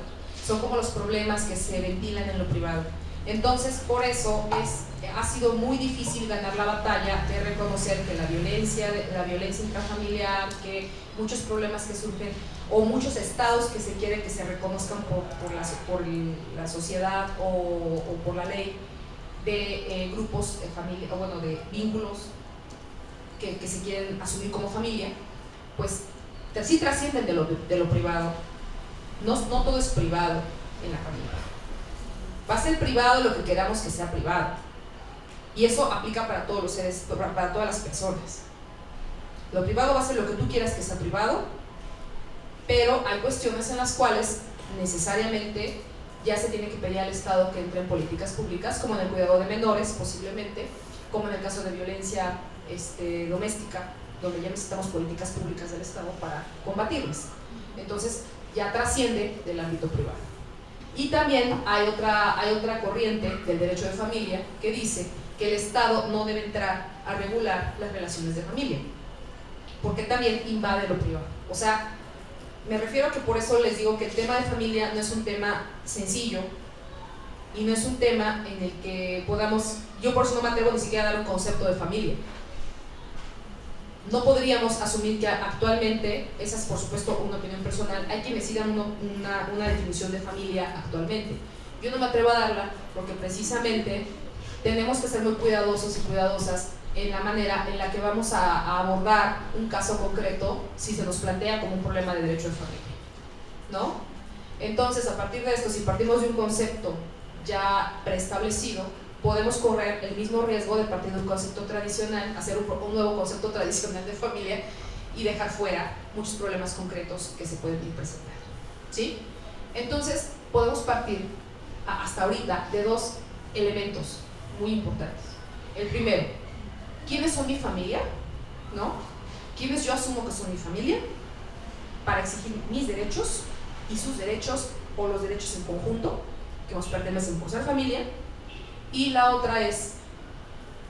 son como los problemas que se ventilan en lo privado. Entonces, por eso ha sido muy difícil ganar la batalla de reconocer que la violencia intrafamiliar, que muchos problemas que surgen, o muchos estados que se quieren que se reconozcan por la sociedad o por la ley, de grupos de familia, de vínculos que se quieren asumir como familia, pues sí trascienden de lo privado. No todo es privado en la familia. Va a ser privado lo que queramos que sea privado. Y eso aplica para todos los seres, para todas las personas. Lo privado va a ser lo que tú quieras que sea privado, pero hay cuestiones en las cuales necesariamente ya se tiene que pedir al Estado que entre en políticas públicas, como en el cuidado de menores, posiblemente, como en el caso de violencia doméstica, donde ya necesitamos políticas públicas del Estado para combatirlas. Entonces, ya trasciende del ámbito privado. Y también hay otra corriente del derecho de familia que dice que el Estado no debe entrar a regular las relaciones de familia, porque también invade lo privado. O sea, me refiero a que por eso les digo que el tema de familia no es un tema sencillo y no es un tema en el que podamos, yo por eso no me atrevo ni siquiera a dar un concepto de familia. No podríamos asumir que actualmente, esa es por supuesto una opinión personal, hay quienes sigan una definición de familia actualmente. Yo no me atrevo a darla porque precisamente tenemos que ser muy cuidadosos y cuidadosas en la manera en la que vamos a abordar un caso concreto si se nos plantea como un problema de derecho de familia, ¿no? Entonces, a partir de esto, si partimos de un concepto ya preestablecido, podemos correr el mismo riesgo de partir de un concepto tradicional, hacer un nuevo concepto tradicional de familia y dejar fuera muchos problemas concretos que se pueden ir presentando, ¿sí? Entonces, podemos partir hasta ahorita de dos elementos muy importantes. El primero, ¿quiénes son mi familia? ¿No? ¿Quiénes yo asumo que son mi familia? Para exigir mis derechos y sus derechos o los derechos en conjunto que nos pertenecen por ser familia. Y la otra es,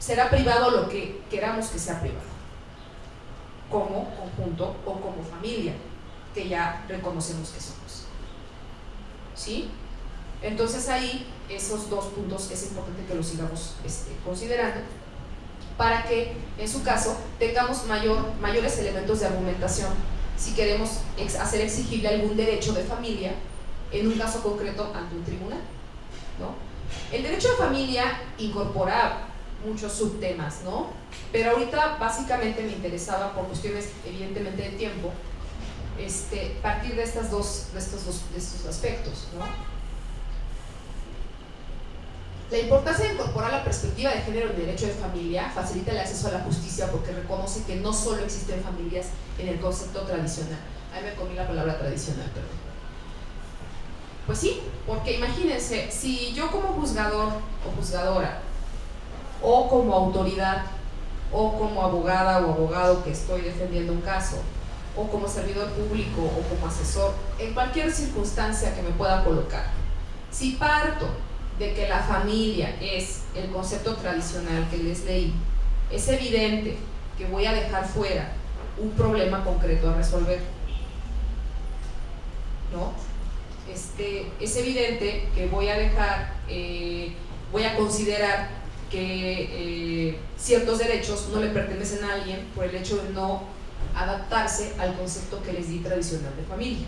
¿será privado lo que queramos que sea privado? Como conjunto o como familia, que ya reconocemos que somos. ¿Sí? Entonces ahí, esos dos puntos es importante que los sigamos considerando para que, en su caso, tengamos mayores elementos de argumentación si queremos hacer exigible algún derecho de familia en un caso concreto ante un tribunal, ¿no? El derecho de familia incorpora muchos subtemas, ¿no? Pero ahorita básicamente me interesaba, por cuestiones evidentemente de tiempo, partir de estos dos aspectos, ¿no? La importancia de incorporar la perspectiva de género en el derecho de familia facilita el acceso a la justicia porque reconoce que no solo existen familias en el concepto tradicional. Ahí me comí la palabra tradicional, perdón. Pues sí, porque imagínense, si yo como juzgador o juzgadora, o como autoridad, o como abogada o abogado que estoy defendiendo un caso, o como servidor público o como asesor, en cualquier circunstancia que me pueda colocar, si parto de que la familia es el concepto tradicional que les leí, es evidente que voy a dejar fuera un problema concreto a resolver, ¿no? Es evidente que voy a considerar que ciertos derechos no le pertenecen a alguien por el hecho de no adaptarse al concepto que les di tradicional de familia,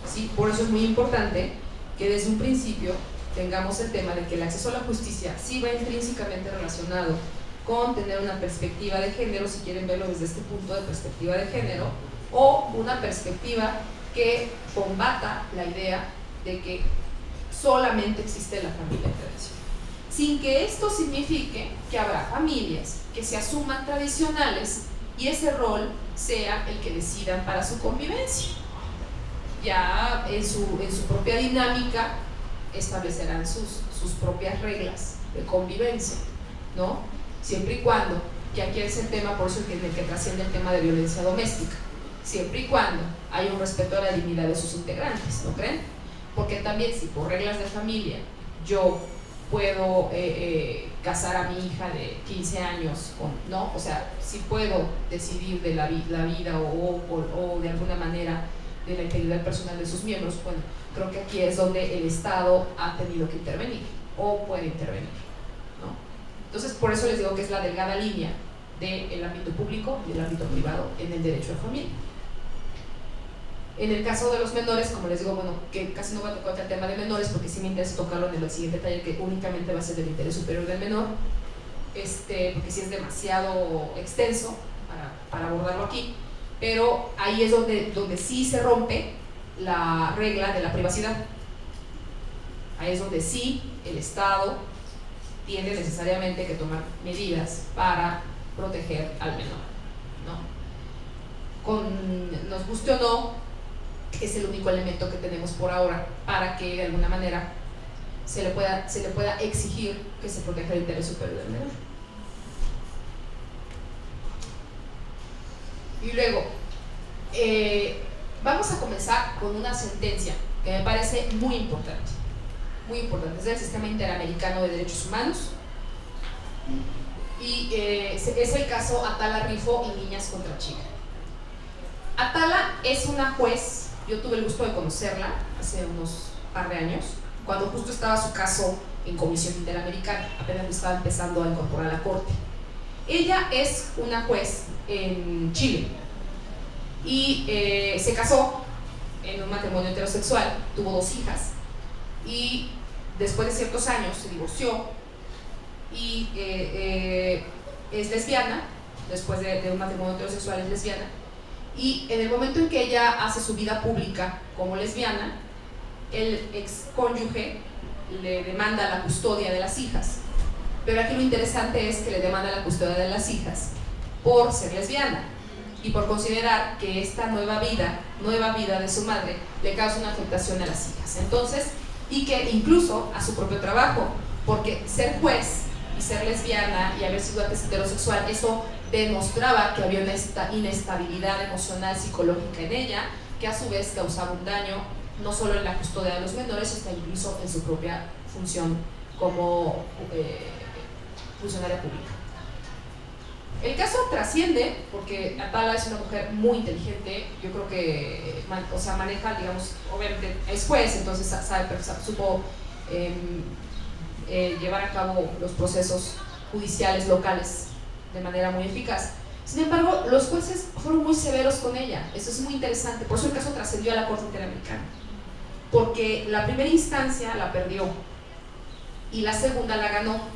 ¿sí? Por eso es muy importante que desde un principio tengamos el tema de que el acceso a la justicia sí va intrínsecamente relacionado con tener una perspectiva de género, si quieren verlo desde este punto de perspectiva de género, o una perspectiva que combata la idea de que solamente existe la familia tradicional, sin que esto signifique que habrá familias que se asuman tradicionales y ese rol sea el que decidan para su convivencia. Ya en su propia dinámica establecerán sus propias reglas de convivencia, ¿no? Siempre y cuando, y aquí es el tema, por eso el que trasciende el tema de violencia doméstica, siempre y cuando haya un respeto a la dignidad de sus integrantes, ¿no creen? Porque también si por reglas de familia yo puedo casar a mi hija de 15 años, ¿no? O sea, si puedo decidir de la vida o de alguna manera de la integridad personal de sus miembros, bueno, creo que aquí es donde el Estado ha tenido que intervenir o puede intervenir, ¿no? Entonces, por eso les digo que es la delgada línea del ámbito público y el ámbito privado en el derecho de familia. En el caso de los menores, como les digo, bueno, que casi no voy a tocar el tema de menores porque sí me interesa tocarlo en el siguiente taller que únicamente va a ser del interés superior del menor, porque sí es demasiado extenso, para abordarlo aquí, pero ahí es donde sí se rompe la regla de la privacidad. Ahí es donde sí el Estado tiene necesariamente que tomar medidas para proteger al menor, ¿no? Nos guste o no, es el único elemento que tenemos por ahora para que de alguna manera se le pueda exigir que se proteja el interés superior del menor. Y luego, vamos a comenzar con una sentencia que me parece muy importante, es del Sistema Interamericano de Derechos Humanos, y es el caso Atala Rifo y Niñas contra Chile. Atala es una juez, yo tuve el gusto de conocerla hace unos par de años, cuando justo estaba su caso en Comisión Interamericana, apenas estaba empezando a incorporar a la corte. Ella es una juez en Chile y se casó en un matrimonio heterosexual, tuvo 2 hijas y después de ciertos años se divorció y es lesbiana, después de un matrimonio heterosexual es lesbiana, y en el momento en que ella hace su vida pública como lesbiana, el ex cónyuge le demanda la custodia de las hijas, pero aquí lo interesante es que le demanda la custodia de las hijas por ser lesbiana y por considerar que esta nueva vida de su madre le causa una afectación a las hijas. Entonces, y que incluso a su propio trabajo, porque ser juez y ser lesbiana y haber sido antes heterosexual, eso demostraba que había una inestabilidad emocional, psicológica en ella, que a su vez causaba un daño no solo en la custodia de los menores, sino incluso en su propia función como funcionaria pública. El caso trasciende porque Atala es una mujer muy inteligente, yo creo que maneja, digamos, obviamente es juez, entonces supo llevar a cabo los procesos judiciales locales de manera muy eficaz. Sin embargo, los jueces fueron muy severos con ella, eso es muy interesante, por eso el caso trascendió a la Corte Interamericana, porque la primera instancia la perdió y la segunda la ganó.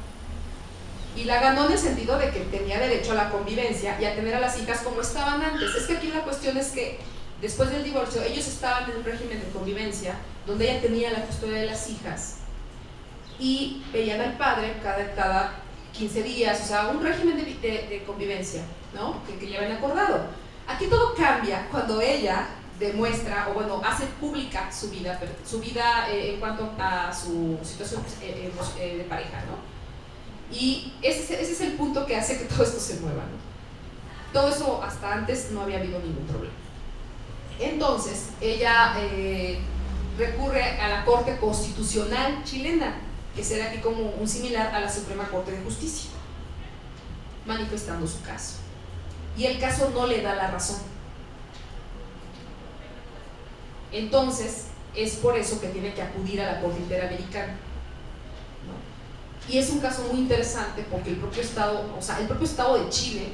Y la ganó en el sentido de que tenía derecho a la convivencia y a tener a las hijas como estaban antes. Es que aquí la cuestión es que después del divorcio ellos estaban en un régimen de convivencia donde ella tenía la custodia de las hijas y veían al padre cada 15 días, o sea, un régimen de convivencia, ¿no? que ya habían acordado. Aquí todo cambia cuando ella demuestra, o bueno, hace pública su vida en cuanto a su situación de pareja, ¿no? Y ese es el punto que hace que todo esto se mueva, ¿no? Todo eso hasta antes no había habido ningún problema. Entonces, ella recurre a la Corte Constitucional chilena, que será aquí como un similar a la Suprema Corte de Justicia, manifestando su caso. Y el caso no le da la razón. Entonces, es por eso que tiene que acudir a la Corte Interamericana. Y es un caso muy interesante porque el propio Estado de Chile,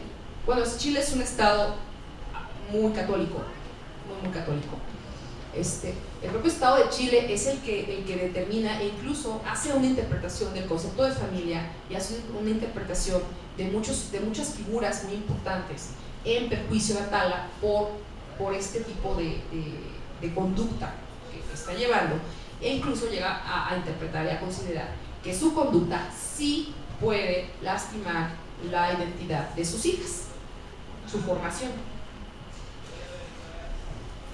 bueno, Chile es un Estado muy católico, muy católico. El propio Estado de Chile es el que determina e incluso hace una interpretación del concepto de familia y hace una interpretación de muchas figuras muy importantes en perjuicio de Atala por este tipo de conducta que está llevando, e incluso llega a interpretar y a considerar que su conducta sí puede lastimar la identidad de sus hijas, su formación.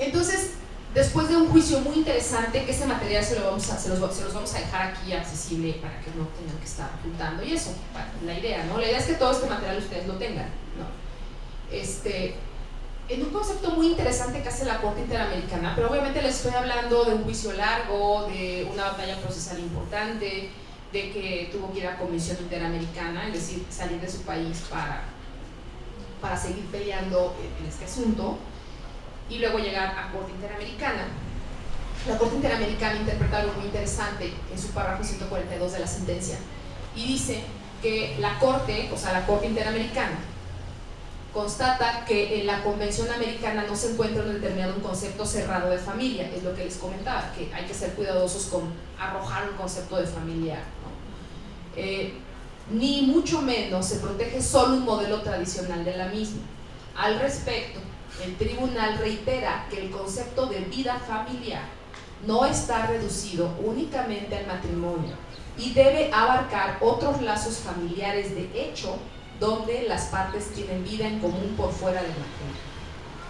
Entonces, después de un juicio muy interesante, que ese material se los vamos a dejar aquí accesible para que no tengan que estar apuntando y eso, la idea, ¿no? La idea es que todo este material ustedes lo tengan, ¿no? En un concepto muy interesante que hace la Corte Interamericana, pero obviamente les estoy hablando de un juicio largo, de una batalla procesal importante, de que tuvo que ir a Comisión Interamericana, es decir, salir de su país para seguir peleando en este asunto y luego llegar a Corte Interamericana. La Corte Interamericana interpreta algo muy interesante en su párrafo 142 de la sentencia y dice que la Corte Interamericana constata que en la Convención Americana no se encuentra determinado un concepto cerrado de familia, es lo que les comentaba, que hay que ser cuidadosos con arrojar un concepto de familia, ¿no? Ni mucho menos se protege solo un modelo tradicional de la misma, Al respecto, el tribunal reitera que el concepto de vida familiar no está reducido únicamente al matrimonio y debe abarcar otros lazos familiares de hecho donde las partes tienen vida en común por fuera del matrimonio,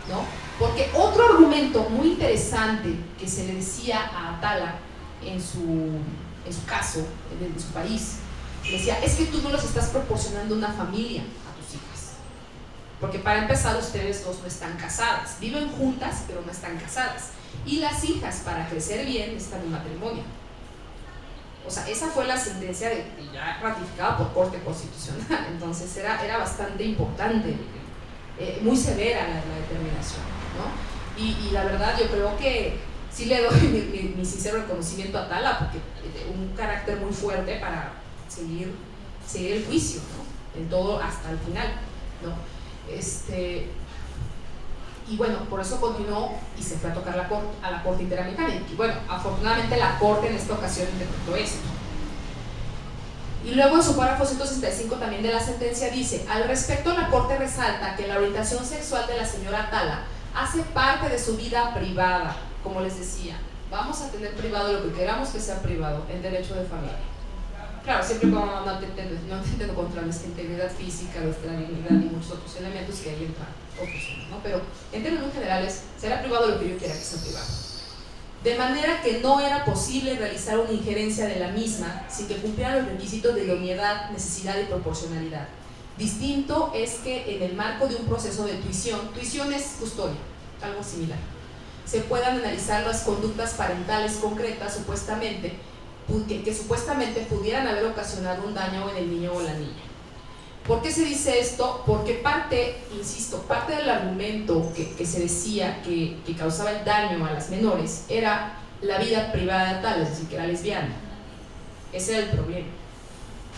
¿no? Porque otro argumento muy interesante que se le decía a Atala en su caso, en su país, le decía, es que tú no les estás proporcionando una familia a tus hijas, porque para empezar ustedes dos no están casadas, viven juntas pero no están casadas, y las hijas para crecer bien están en matrimonio. O sea, esa fue la sentencia ya ratificada por Corte Constitucional, entonces era bastante importante, muy severa la determinación, ¿no? Y la verdad yo creo que sí le doy mi sincero reconocimiento a Atala, porque un carácter muy fuerte para seguir el juicio, ¿no? En todo hasta el final, ¿no? Y bueno, por eso continuó y se fue a tocar a la Corte Interamericana. Y bueno, afortunadamente la Corte en esta ocasión interpretó esto. Y luego en su párrafo 165 también de la sentencia dice, al respecto la Corte resalta que la orientación sexual de la señora Atala hace parte de su vida privada. Como les decía, vamos a tener privado lo que queramos que sea privado, el derecho de familia. Claro, siempre como no intento contra nuestra integridad física, nuestra dignidad y muchos otros elementos que ahí entran otros, ¿no? Pero en términos generales, será privado lo que yo quiera que sea privado. De manera que no era posible realizar una injerencia de la misma sin que cumpliera los requisitos de idoneidad, necesidad y proporcionalidad. Distinto es que en el marco de un proceso de tuición es custodia, algo similar, se puedan analizar las conductas parentales concretas supuestamente que supuestamente pudieran haber ocasionado un daño en el niño o la niña. ¿Por qué se dice esto? Porque parte del argumento que se decía que causaba el daño a las menores era la vida privada de tal, es decir, que era lesbiana. Ese era el problema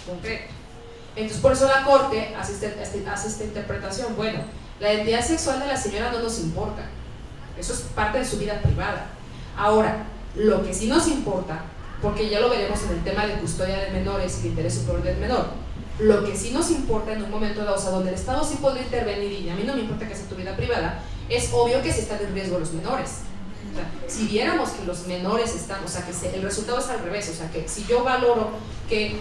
concreto. Entonces por eso la Corte hace esta interpretación. Bueno, la identidad sexual de la señora no nos importa, eso es parte de su vida privada. Ahora, lo que sí nos importa, porque ya lo veremos en el tema de custodia de menores y de interés superior del menor, lo que sí nos importa en un momento dado, o sea, donde el Estado sí podría intervenir y a mí no me importa que sea tu vida privada, es obvio que sí están en riesgo los menores. O sea, si viéramos que los menores están, o sea, que el resultado es al revés, o sea, que si yo valoro que,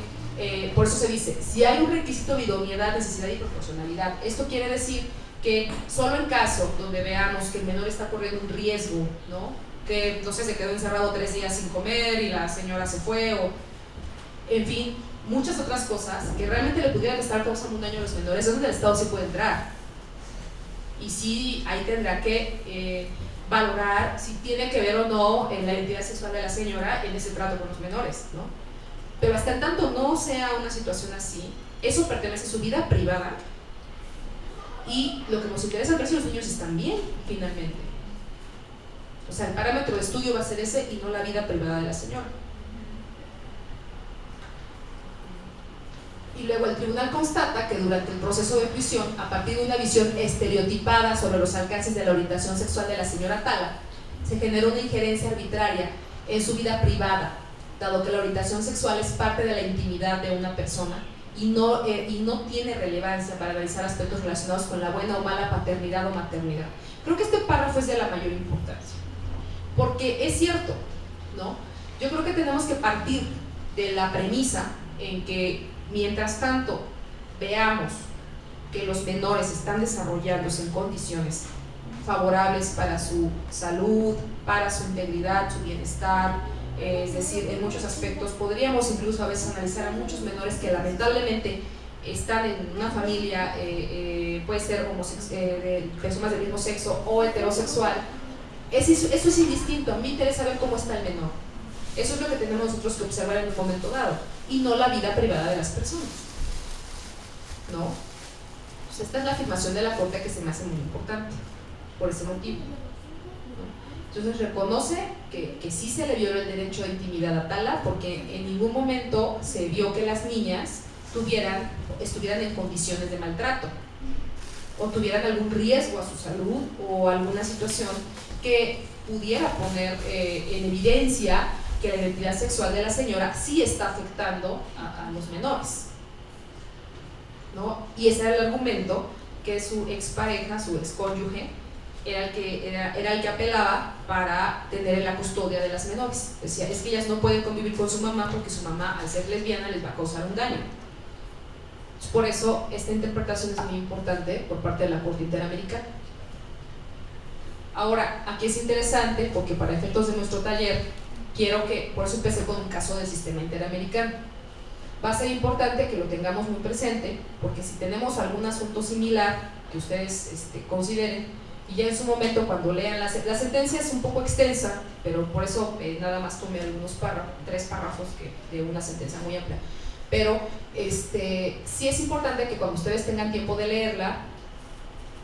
por eso se dice, si hay un requisito de idoneidad, necesidad y proporcionalidad, esto quiere decir que solo en caso donde veamos que el menor está corriendo un riesgo, ¿no? Que no sé, se quedó encerrado 3 días sin comer y la señora se fue, o en fin, muchas otras cosas que realmente le pudieran estar causando un daño a los menores, es donde el Estado sí puede entrar. Y sí, ahí tendrá que valorar si tiene que ver o no en la identidad sexual de la señora en ese trato con los menores, ¿no? Pero hasta en tanto no sea una situación así, eso pertenece a su vida privada y lo que nos interesa es ver si los niños están bien, finalmente. O sea, el parámetro de estudio va a ser ese y no la vida privada de la señora. Y luego el tribunal constata que durante el proceso de prisión, a partir de una visión estereotipada sobre los alcances de la orientación sexual de la señora Atala, se generó una injerencia arbitraria en su vida privada, dado que la orientación sexual es parte de la intimidad de una persona y no tiene relevancia para analizar aspectos relacionados con la buena o mala paternidad o maternidad. Creo que este párrafo es de la mayor importancia. Porque es cierto, ¿no? Yo creo que tenemos que partir de la premisa en que mientras tanto veamos que los menores están desarrollándose en condiciones favorables para su salud, para su integridad, su bienestar, es decir, en muchos aspectos podríamos incluso a veces analizar a muchos menores que lamentablemente están en una familia, puede ser de personas del mismo sexo o heterosexual. Eso es indistinto, a mí me interesa ver cómo está el menor. Eso es lo que tenemos nosotros que observar en un momento dado y no la vida privada de las personas, ¿no? Pues esta es la afirmación de la Corte que se me hace muy importante por ese motivo, ¿no? Entonces reconoce que sí se le violó el derecho de intimidad a Atala porque en ningún momento se vio que las niñas estuvieran en condiciones de maltrato o tuvieran algún riesgo a su salud o alguna situación que pudiera poner en evidencia que la identidad sexual de la señora sí está afectando a los menores, ¿no? Y ese era el argumento que su expareja, su excónyuge, era el que apelaba para tener la custodia de las menores. Decía, es que ellas no pueden convivir con su mamá porque su mamá, al ser lesbiana, les va a causar un daño. Por eso esta interpretación es muy importante por parte de la Corte Interamericana. Ahora, aquí es interesante porque para efectos de nuestro taller quiero que, por eso empecé con un caso del sistema interamericano. Va a ser importante que lo tengamos muy presente, porque si tenemos algún asunto similar que ustedes consideren, y ya en su momento cuando lean la sentencia es un poco extensa, pero por eso nada más tomé algunos párrafos, 3 párrafos de una sentencia muy amplia, pero sí es importante que cuando ustedes tengan tiempo de leerla,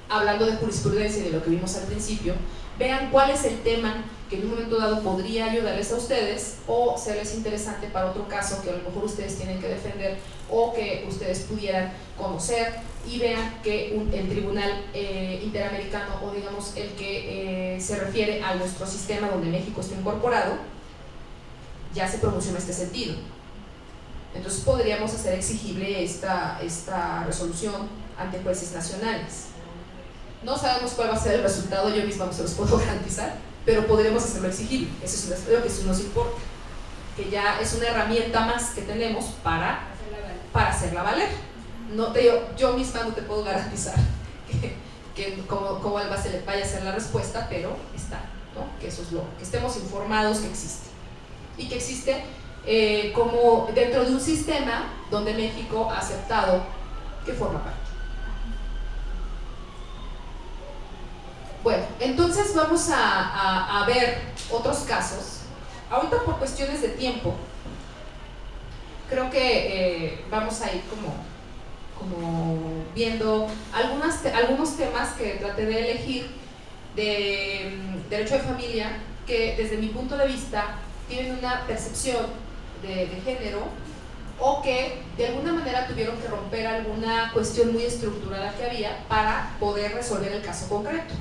hablando de jurisprudencia y de lo que vimos al principio, vean cuál es el tema que en un momento dado podría ayudarles a ustedes o serles interesante para otro caso que a lo mejor ustedes tienen que defender o que ustedes pudieran conocer, y vean que el Tribunal Interamericano, o digamos el que se refiere a nuestro sistema donde México está incorporado, ya se pronunció en este sentido. Entonces podríamos hacer exigible esta resolución ante jueces nacionales. No sabemos cuál va a ser el resultado, yo misma no se los puedo garantizar, pero podremos hacerlo exigible. Eso es lo que eso nos importa, que ya es una herramienta más que tenemos para hacerla valer. No te digo, yo misma no te puedo garantizar que cómo vaya a ser la respuesta, pero está, ¿no? Que eso es que estemos informados que existe, y que existe como dentro de un sistema donde México ha aceptado que forma parte. Bueno, entonces vamos a ver otros casos. Ahorita por cuestiones de tiempo, creo que vamos a ir como viendo algunos temas que traté de elegir de derecho de familia que desde mi punto de vista tienen una percepción de género, o que de alguna manera tuvieron que romper alguna cuestión muy estructurada que había para poder resolver el caso concreto.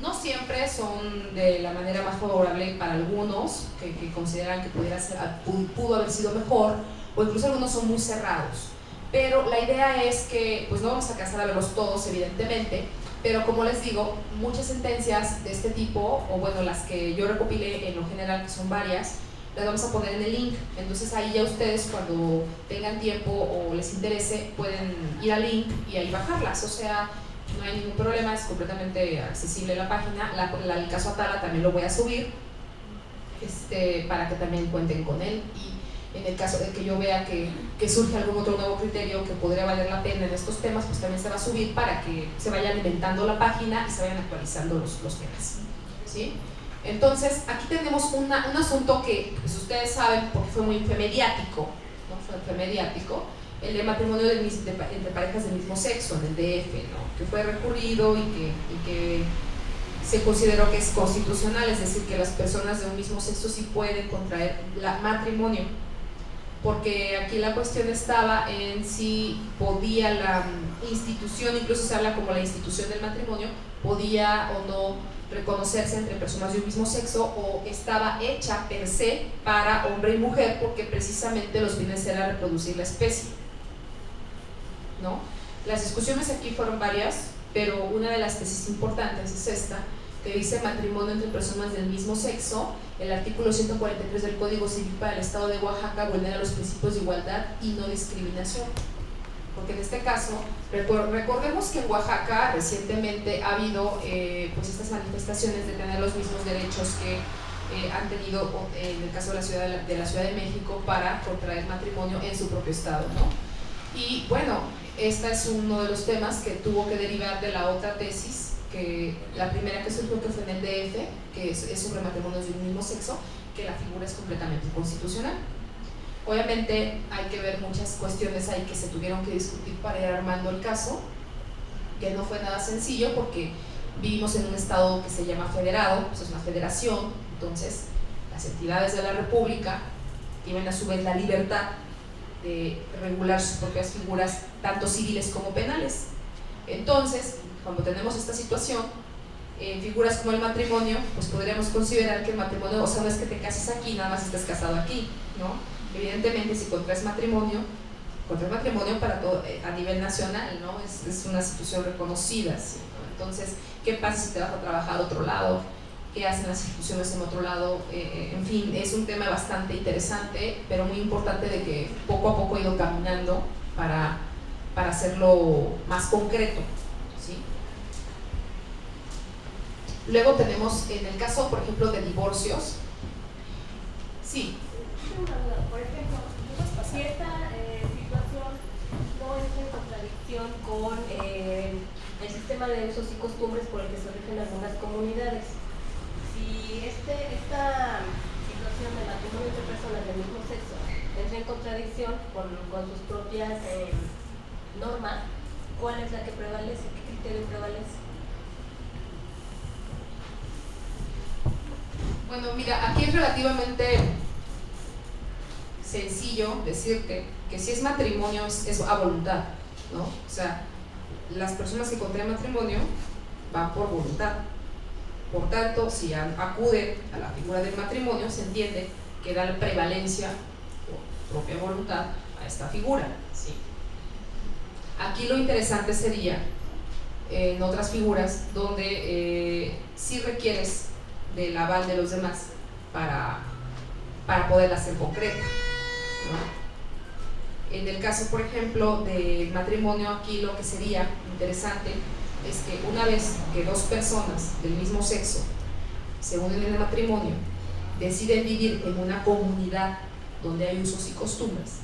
No siempre son de la manera más favorable para algunos que consideran que pudo haber sido mejor, o incluso algunos son muy cerrados. Pero la idea es que, pues no vamos a alcanzar a verlos todos evidentemente, pero como les digo, muchas sentencias de este tipo, o bueno, las que yo recopilé en lo general, que son varias, las vamos a poner en el link. Entonces ahí ya ustedes, cuando tengan tiempo o les interese, pueden ir al link y ahí bajarlas. O sea, no hay ningún problema, es completamente accesible la página. El caso Atala también lo voy a subir para que también cuenten con él, y en el caso de que yo vea que surge algún otro nuevo criterio que podría valer la pena en estos temas, pues también se va a subir para que se vaya alimentando la página y se vayan actualizando los temas, ¿sí? Entonces aquí tenemos un asunto que pues ustedes saben porque fue mediático, ¿no? Fue mediático, el de matrimonio entre parejas del mismo sexo en el DF, ¿no? Que fue recurrido y que se consideró que es constitucional, es decir, que las personas de un mismo sexo sí pueden contraer matrimonio, porque aquí la cuestión estaba en si podía la institución, incluso se habla como la institución del matrimonio, podía o no reconocerse entre personas de un mismo sexo, o estaba hecha per se para hombre y mujer, porque precisamente los fines era reproducir la especie, ¿no? Las discusiones aquí fueron varias, pero una de las tesis importantes es esta, que dice matrimonio entre personas del mismo sexo. El artículo 143 del Código Civil para el Estado de Oaxaca vulnera los principios de igualdad y no discriminación, porque en este caso, recordemos que en Oaxaca recientemente ha habido pues estas manifestaciones de tener los mismos derechos que han tenido en el caso de la Ciudad de México para contraer matrimonio en su propio estado, ¿no? Y bueno, este es uno de los temas que tuvo que derivar de la otra tesis, que la primera que surgió, que fue en el DF, que es sobre matrimonios de un mismo sexo, que la figura es completamente inconstitucional. Obviamente hay que ver muchas cuestiones ahí que se tuvieron que discutir para ir armando el caso, que no fue nada sencillo porque vivimos en un estado que se llama federado, pues es una federación, entonces las entidades de la república tienen a su vez la libertad de regular sus propias figuras, tanto civiles como penales. Entonces, cuando tenemos esta situación, figuras como el matrimonio, pues podríamos considerar que el matrimonio, o sea, no es que te cases aquí, nada más estés casado aquí, ¿no? Evidentemente, si contraes matrimonio, contra el matrimonio para todo, a nivel nacional, ¿no? Es una institución reconocida, ¿sí? Entonces, ¿qué pasa si te vas a trabajar a otro lado? ¿Qué hacen las instituciones en otro lado? En fin, es un tema bastante interesante, pero muy importante de que poco a poco he ido caminando para hacerlo más concreto, ¿sí? Luego tenemos, en el caso, por ejemplo, de divorcios, sí. Tengo una duda. Por ejemplo, si esta situación no entra en contradicción con el sistema de usos y costumbres por el que se rigen algunas comunidades, si esta situación de matrimonio entre personas del mismo sexo entra en contradicción con sus propias normas, ¿cuál es la que prevalece? ¿Qué criterio prevalece? Bueno, mira, aquí es relativamente sencillo decirte que si es matrimonio es a voluntad, ¿no? O sea, las personas que contraen matrimonio van por voluntad. Por tanto, si acuden a la figura del matrimonio, se entiende que da la prevalencia por propia voluntad a esta figura, ¿sí? Aquí lo interesante sería en otras figuras donde sí requieres del aval de los demás para poderla hacer concreta, ¿no? En el caso, por ejemplo, del matrimonio, aquí lo que sería interesante es que una vez que dos personas del mismo sexo se unen en el matrimonio, deciden vivir en una comunidad donde hay usos y costumbres,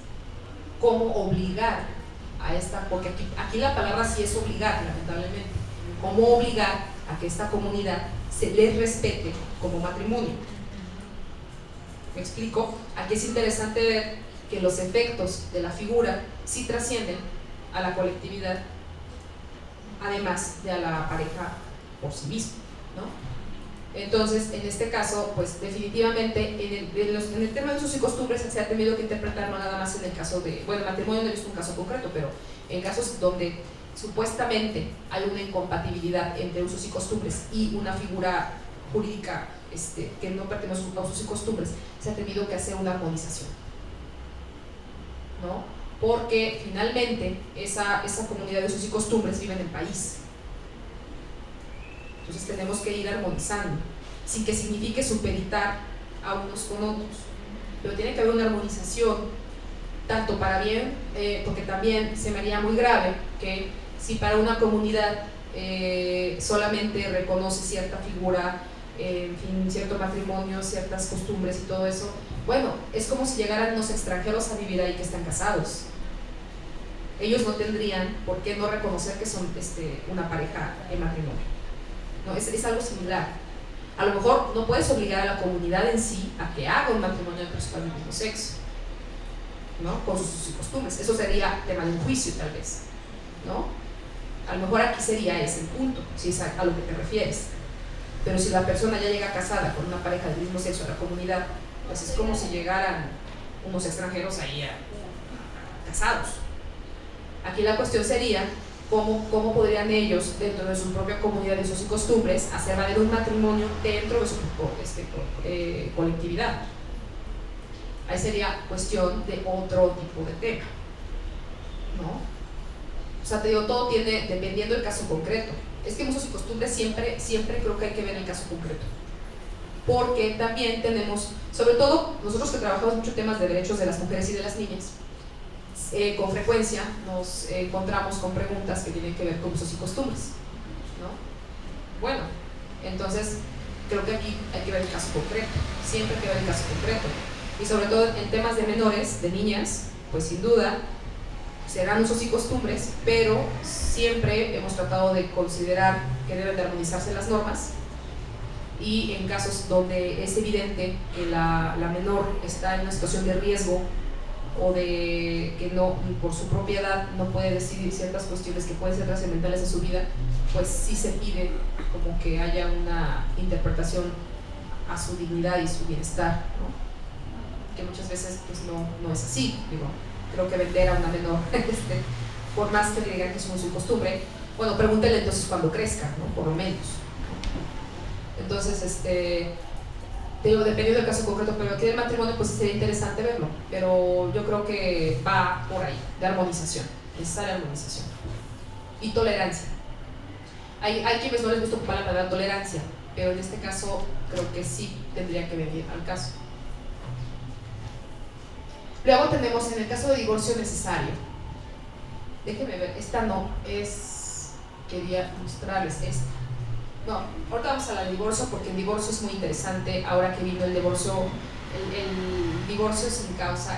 ¿cómo obligar a esta? Porque aquí la palabra sí es obligar, lamentablemente. ¿Cómo obligar a que esta comunidad se les respete como matrimonio? ¿Me explico? Aquí es interesante ver que los efectos de la figura sí trascienden a la colectividad, además de a la pareja por sí misma, ¿no? Entonces, en este caso, pues definitivamente en el tema de usos y costumbres se ha tenido que interpretar no nada más en el caso de, bueno, el matrimonio no he visto un caso concreto, pero en casos donde supuestamente hay una incompatibilidad entre usos y costumbres y una figura jurídica que no pertenece a usos y costumbres, se ha tenido que hacer una armonización, ¿no? Porque finalmente esa comunidad de usos y costumbres vive en el país. Entonces tenemos que ir armonizando, sin que signifique supeditar a unos con otros, pero tiene que haber una armonización, tanto para bien, porque también se me haría muy grave que si para una comunidad solamente reconoce cierta figura, en fin, cierto matrimonio, ciertas costumbres y todo eso, bueno, es como si llegaran los extranjeros a vivir ahí que están casados. Ellos no tendrían por qué no reconocer que son una pareja en matrimonio, ¿no? Es algo similar. A lo mejor no puedes obligar a la comunidad en sí a que haga un matrimonio entre personas del mismo sexo, ¿no? Con sus usos y costumbres. Eso sería tema de un juicio, tal vez, ¿no? A lo mejor aquí sería ese el punto, si es a lo que te refieres. Pero si la persona ya llega casada con una pareja del mismo sexo a la comunidad, pues es como si llegaran unos extranjeros ahí casados. Aquí la cuestión sería cómo podrían ellos, dentro de su propia comunidad de usos y costumbres, hacer valer un matrimonio dentro de su colectividad. Ahí sería cuestión de otro tipo de tema, ¿no? O sea, te digo, todo tiene, dependiendo del caso concreto. Es que en usos y costumbres siempre creo que hay que ver el caso concreto, porque también tenemos, sobre todo nosotros que trabajamos mucho temas de derechos de las mujeres y de las niñas, con frecuencia nos encontramos con preguntas que tienen que ver con usos y costumbres, ¿no? Bueno, entonces creo que aquí hay que ver el caso concreto, siempre hay que ver el caso concreto, y sobre todo en temas de menores, de niñas, pues sin duda serán usos y costumbres, pero siempre hemos tratado de considerar que deben de armonizarse las normas, y en casos donde es evidente que la menor está en una situación de riesgo o de que no, por su propia edad no puede decidir ciertas cuestiones que pueden ser trascendentales en su vida, pues sí se pide como que haya una interpretación a su dignidad y su bienestar, ¿no? Que muchas veces pues no es así. Digo, creo que vender a una menor por más que le digan que es su costumbre, bueno, pregúntele entonces cuando crezca, ¿no? Por lo menos. Entonces, te digo, dependiendo del caso concreto, pero aquí del matrimonio pues sería interesante verlo, pero yo creo que va por ahí, de armonización, necesaria armonización y tolerancia. Hay quienes no les gusta ocupar la palabra tolerancia, pero en este caso creo que sí tendría que venir al caso. Luego tenemos en el caso de divorcio necesario. Déjenme ver, esta no es, quería mostrarles esta. No, ahorita vamos a la del divorcio porque el divorcio es muy interesante ahora que vino el divorcio, el divorcio sin causa,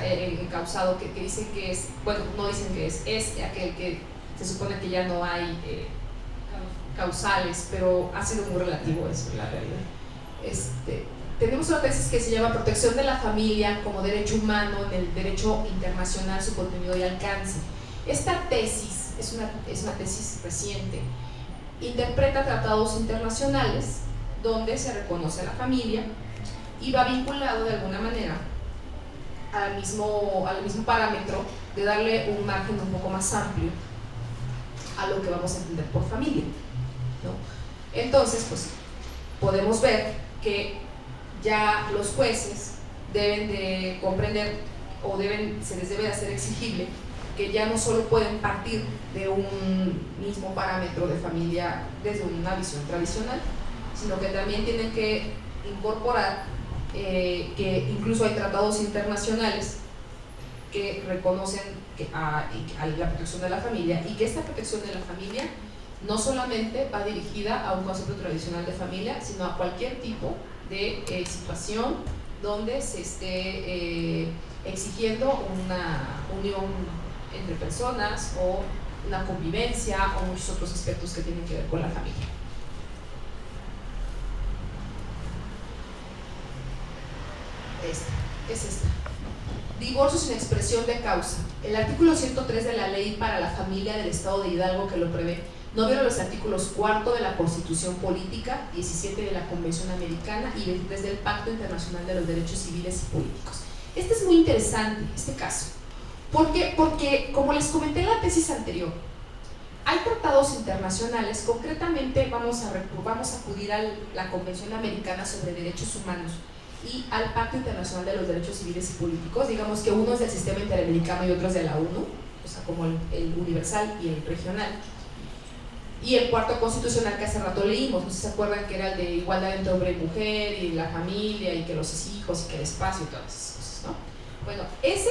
causado, que dicen que es, bueno, no dicen que es aquel que se supone que ya no hay causales, pero ha sido muy relativo eso, la realidad. Tenemos una tesis que se llama Protección de la familia como derecho humano en el derecho internacional, su contenido y alcance. Esta tesis es una tesis reciente, interpreta tratados internacionales donde se reconoce a la familia y va vinculado de alguna manera al mismo parámetro de darle un margen un poco más amplio a lo que vamos a entender por familia, ¿no? Entonces, pues podemos ver que ya los jueces deben de comprender o se les debe de hacer exigible que ya no solo pueden partir de un mismo parámetro de familia desde una visión tradicional, sino que también tienen que incorporar que incluso hay tratados internacionales que reconocen a la protección de la familia y que esta protección de la familia no solamente va dirigida a un concepto tradicional de familia, sino a cualquier tipo de situación donde se esté exigiendo una unión entre personas o una convivencia o muchos otros aspectos que tienen que ver con la familia. Esta. Divorcio sin expresión de causa. El artículo 103 de la Ley para la Familia del Estado de Hidalgo, que lo prevé, no viola los artículos 4 de la Constitución Política, 17 de la Convención Americana y 23 del Pacto Internacional de los Derechos Civiles y Políticos. Este es muy interesante, este caso. Porque, como les comenté en la tesis anterior, hay tratados internacionales, concretamente vamos a acudir a la Convención Americana sobre Derechos Humanos y al Pacto Internacional de los Derechos Civiles y Políticos. Digamos que uno es del sistema interamericano y otro es de la ONU, o sea, como el universal y el regional. Y el cuarto constitucional que hace rato leímos, no sé si se acuerdan que era el de igualdad entre hombre y mujer y la familia y que los hijos y que el espacio y todas esas cosas, ¿no? Bueno, ese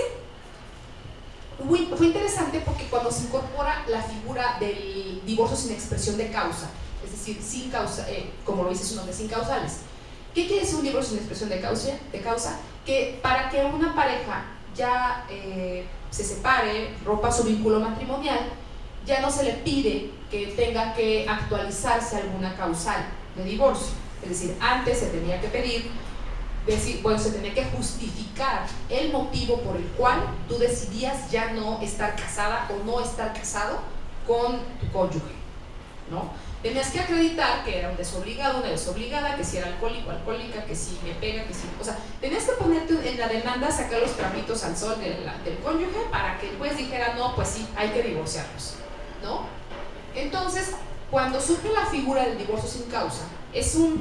fue interesante porque cuando se incorpora la figura del divorcio sin expresión de causa, es decir, sin causa, como lo dice su nombre, sin causales. ¿Qué quiere decir un divorcio sin expresión de causa? Que para que una pareja ya se separe, rompa su vínculo matrimonial, ya no se le pide que tenga que actualizarse alguna causal de divorcio. Es decir, antes se tenía que pedir, se tenía que justificar el motivo por el cual tú decidías ya no estar casada o no estar casado con tu cónyuge, ¿no? Tenías que acreditar que era un desobligado, una desobligada, que si era alcohólico, alcohólica, que si me pega, que si... O sea, tenías que ponerte en la demanda, sacar los trapitos al sol del cónyuge para que el juez dijera, no, pues sí, hay que divorciarlos, ¿no? Entonces, cuando surge la figura del divorcio sin causa, es una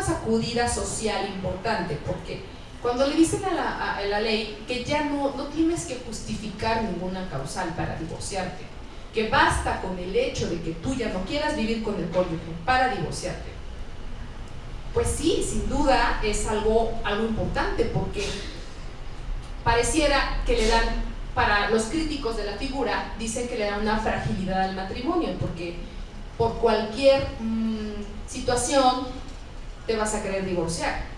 sacudida social importante, porque cuando le dicen a la ley que ya no tienes que justificar ninguna causal para divorciarte, que basta con el hecho de que tú ya no quieras vivir con el cónyuge para divorciarte, pues sí, sin duda es algo importante, porque pareciera que le dan, para los críticos de la figura, dicen que le dan una fragilidad al matrimonio, porque por cualquier situación te vas a querer divorciar.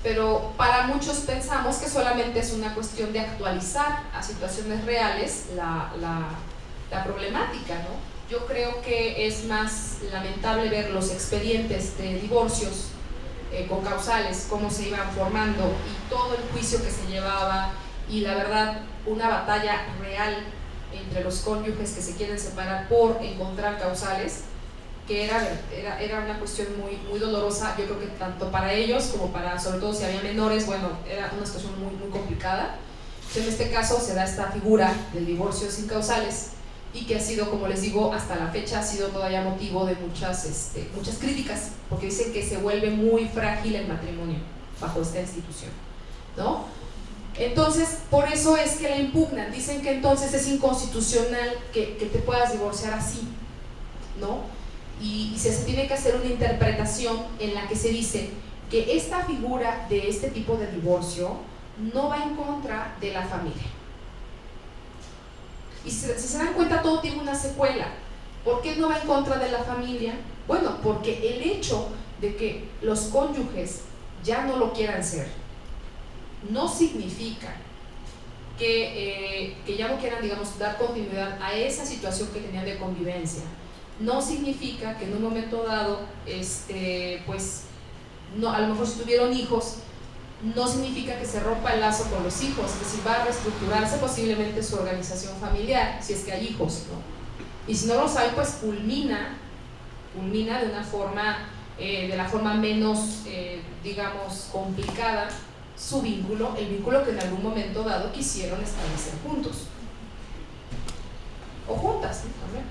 Pero para muchos pensamos que solamente es una cuestión de actualizar a situaciones reales la problemática, ¿no? Yo creo que es más lamentable ver los expedientes de divorcios con causales, cómo se iban formando y todo el juicio que se llevaba, y la verdad una batalla real entre los cónyuges que se quieren separar por encontrar causales, que era una cuestión muy, muy dolorosa. Yo creo que tanto para ellos como para, sobre todo si había menores, bueno, era una situación muy, muy complicada. Entonces, en este caso se da esta figura del divorcio sin causales, y que ha sido, como les digo, hasta la fecha ha sido todavía motivo de muchas críticas, porque dicen que se vuelve muy frágil el matrimonio bajo esta institución, ¿no? Entonces, por eso es que la impugnan, dicen que entonces es inconstitucional que te puedas divorciar así, ¿no? Y se tiene que hacer una interpretación en la que se dice que esta figura de este tipo de divorcio no va en contra de la familia. Y si se dan cuenta, todo tiene una secuela. ¿Por qué no va en contra de la familia? Bueno, porque el hecho de que los cónyuges ya no lo quieran ser no significa que ya no quieran, digamos, dar continuidad a esa situación que tenían de convivencia. No significa que en un momento dado, pues, no, a lo mejor si tuvieron hijos, no significa que se rompa el lazo con los hijos, es decir, va a reestructurarse posiblemente su organización familiar, si es que hay hijos, ¿no? Y si no los hay, pues culmina de una forma, de la forma menos, digamos, complicada, su vínculo, el vínculo que en algún momento dado quisieron establecer juntos. O juntas, ¿no? También.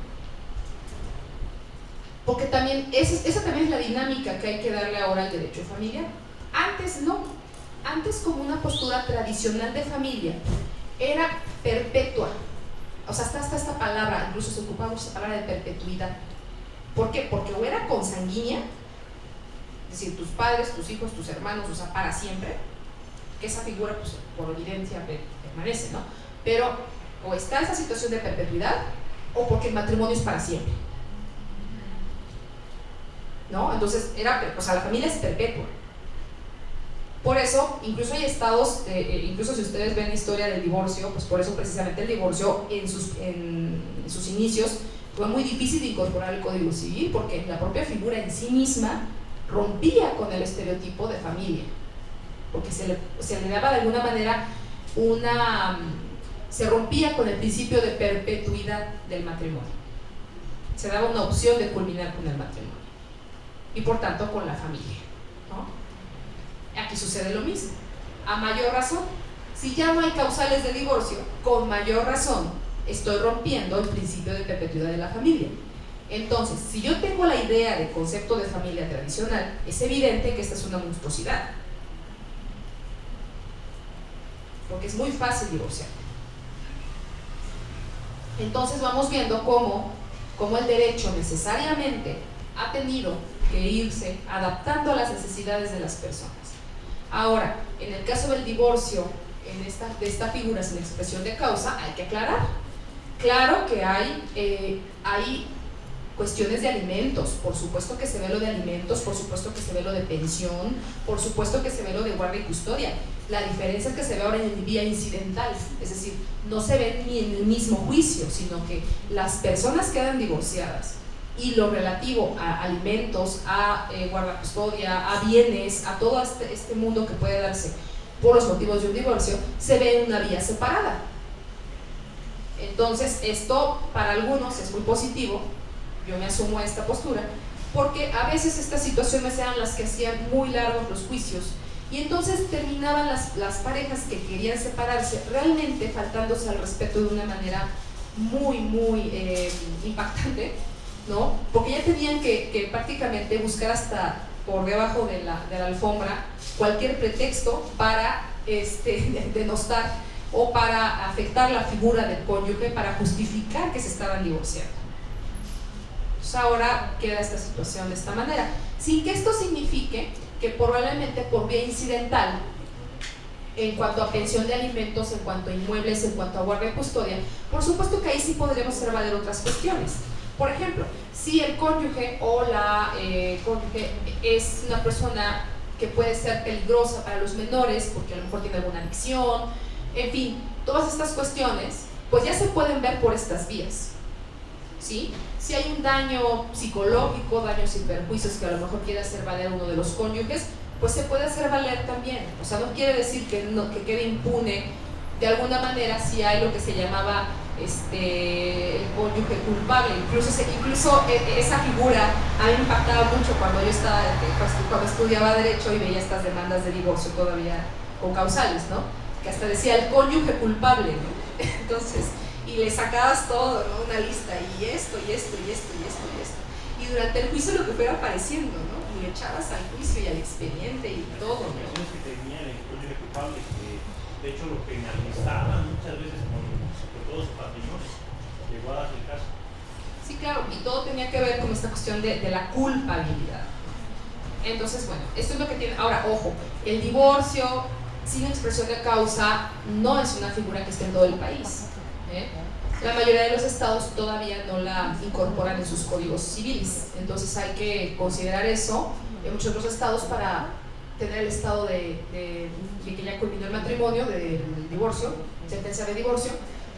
Porque también, esa también es la dinámica que hay que darle ahora al derecho familiar. Antes no. Antes, como una postura tradicional de familia, era perpetua. O sea, hasta esta palabra, incluso se ocupaba mucho esa palabra de perpetuidad. ¿Por qué? Porque o era consanguínea, es decir, tus padres, tus hijos, tus hermanos, o sea, para siempre, que esa figura, pues, por evidencia permanece, ¿no? Pero o está esa situación de perpetuidad, o porque el matrimonio es para siempre, ¿no? Entonces, o sea, la familia es perpetua. Por eso, incluso hay estados, incluso si ustedes ven la historia del divorcio, pues por eso precisamente el divorcio en sus inicios fue muy difícil de incorporar al Código Civil, porque la propia figura en sí misma rompía con el estereotipo de familia, porque se le daba de alguna manera se rompía con el principio de perpetuidad del matrimonio, se daba una opción de culminar con el matrimonio y por tanto con la familia, ¿no? Aquí sucede lo mismo, a mayor razón, si ya no hay causales de divorcio, con mayor razón estoy rompiendo el principio de perpetuidad de la familia. Entonces, si yo tengo la idea de concepto de familia tradicional, es evidente que esta es una monstruosidad, porque es muy fácil divorciar. Entonces vamos viendo cómo el derecho necesariamente ha tenido que irse adaptando a las necesidades de las personas. Ahora, en el caso del divorcio, de esta figura sin expresión de causa, hay que aclarar. Claro que hay cuestiones de alimentos, por supuesto que se ve lo de alimentos, por supuesto que se ve lo de pensión, por supuesto que se ve lo de guardia y custodia. La diferencia es que se ve ahora en vía incidental, es decir, no se ve ni en el mismo juicio, sino que las personas quedan divorciadas y lo relativo a alimentos, a guardacustodia, a bienes, a todo este mundo que puede darse por los motivos de un divorcio, se ve en una vía separada. Entonces, esto para algunos es muy positivo, yo me asumo a esta postura, porque a veces estas situaciones eran las que hacían muy largos los juicios, y entonces terminaban las parejas que querían separarse realmente faltándose al respeto de una manera muy, muy impactante, ¿no? Porque ya tenían que prácticamente buscar hasta por debajo de la alfombra cualquier pretexto para denostar o para afectar la figura del cónyuge, para justificar que se estaban divorciando. Entonces ahora queda esta situación de esta manera, sin que esto signifique que probablemente por vía incidental, en cuanto a pensión de alimentos, en cuanto a inmuebles, en cuanto a guardia y custodia, por supuesto que ahí sí podremos hacer valer otras cuestiones. Por ejemplo, si el cónyuge o la cónyuge es una persona que puede ser peligrosa para los menores, porque a lo mejor tiene alguna adicción, en fin, todas estas cuestiones, pues ya se pueden ver por estas vías, ¿sí? Si hay un daño psicológico, daños y perjuicios que a lo mejor quiere hacer valer uno de los cónyuges, pues se puede hacer valer también. O sea, no quiere decir que quede impune de alguna manera si hay lo que se llamaba el cónyuge culpable. Incluso esa figura a mí me impactaba mucho cuando yo cuando estudiaba Derecho y veía estas demandas de divorcio todavía con causales, ¿no? Que hasta decía el cónyuge culpable, ¿no? Entonces, y le sacabas todo, ¿no? Una lista, y esto, y esto, y esto, y esto, y esto. Y durante el juicio lo que fuera apareciendo, ¿no? Y le echabas al juicio y al expediente y todo, ¿no? Que tenía el cónyuge culpable, que de hecho lo penalizaban muchas veces con todo su patrimonio. Llegó a darse el caso. Sí, claro, y todo tenía que ver con esta cuestión de la culpabilidad. Entonces, bueno, esto es lo que tiene. Ahora, ojo, el divorcio sin expresión de causa no es una figura que esté en todo el país. La mayoría de los estados todavía no la incorporan en sus códigos civiles, entonces hay que considerar eso en muchos otros estados para tener el estado de que ya culminó el matrimonio, del divorcio, sentencia de divorcio,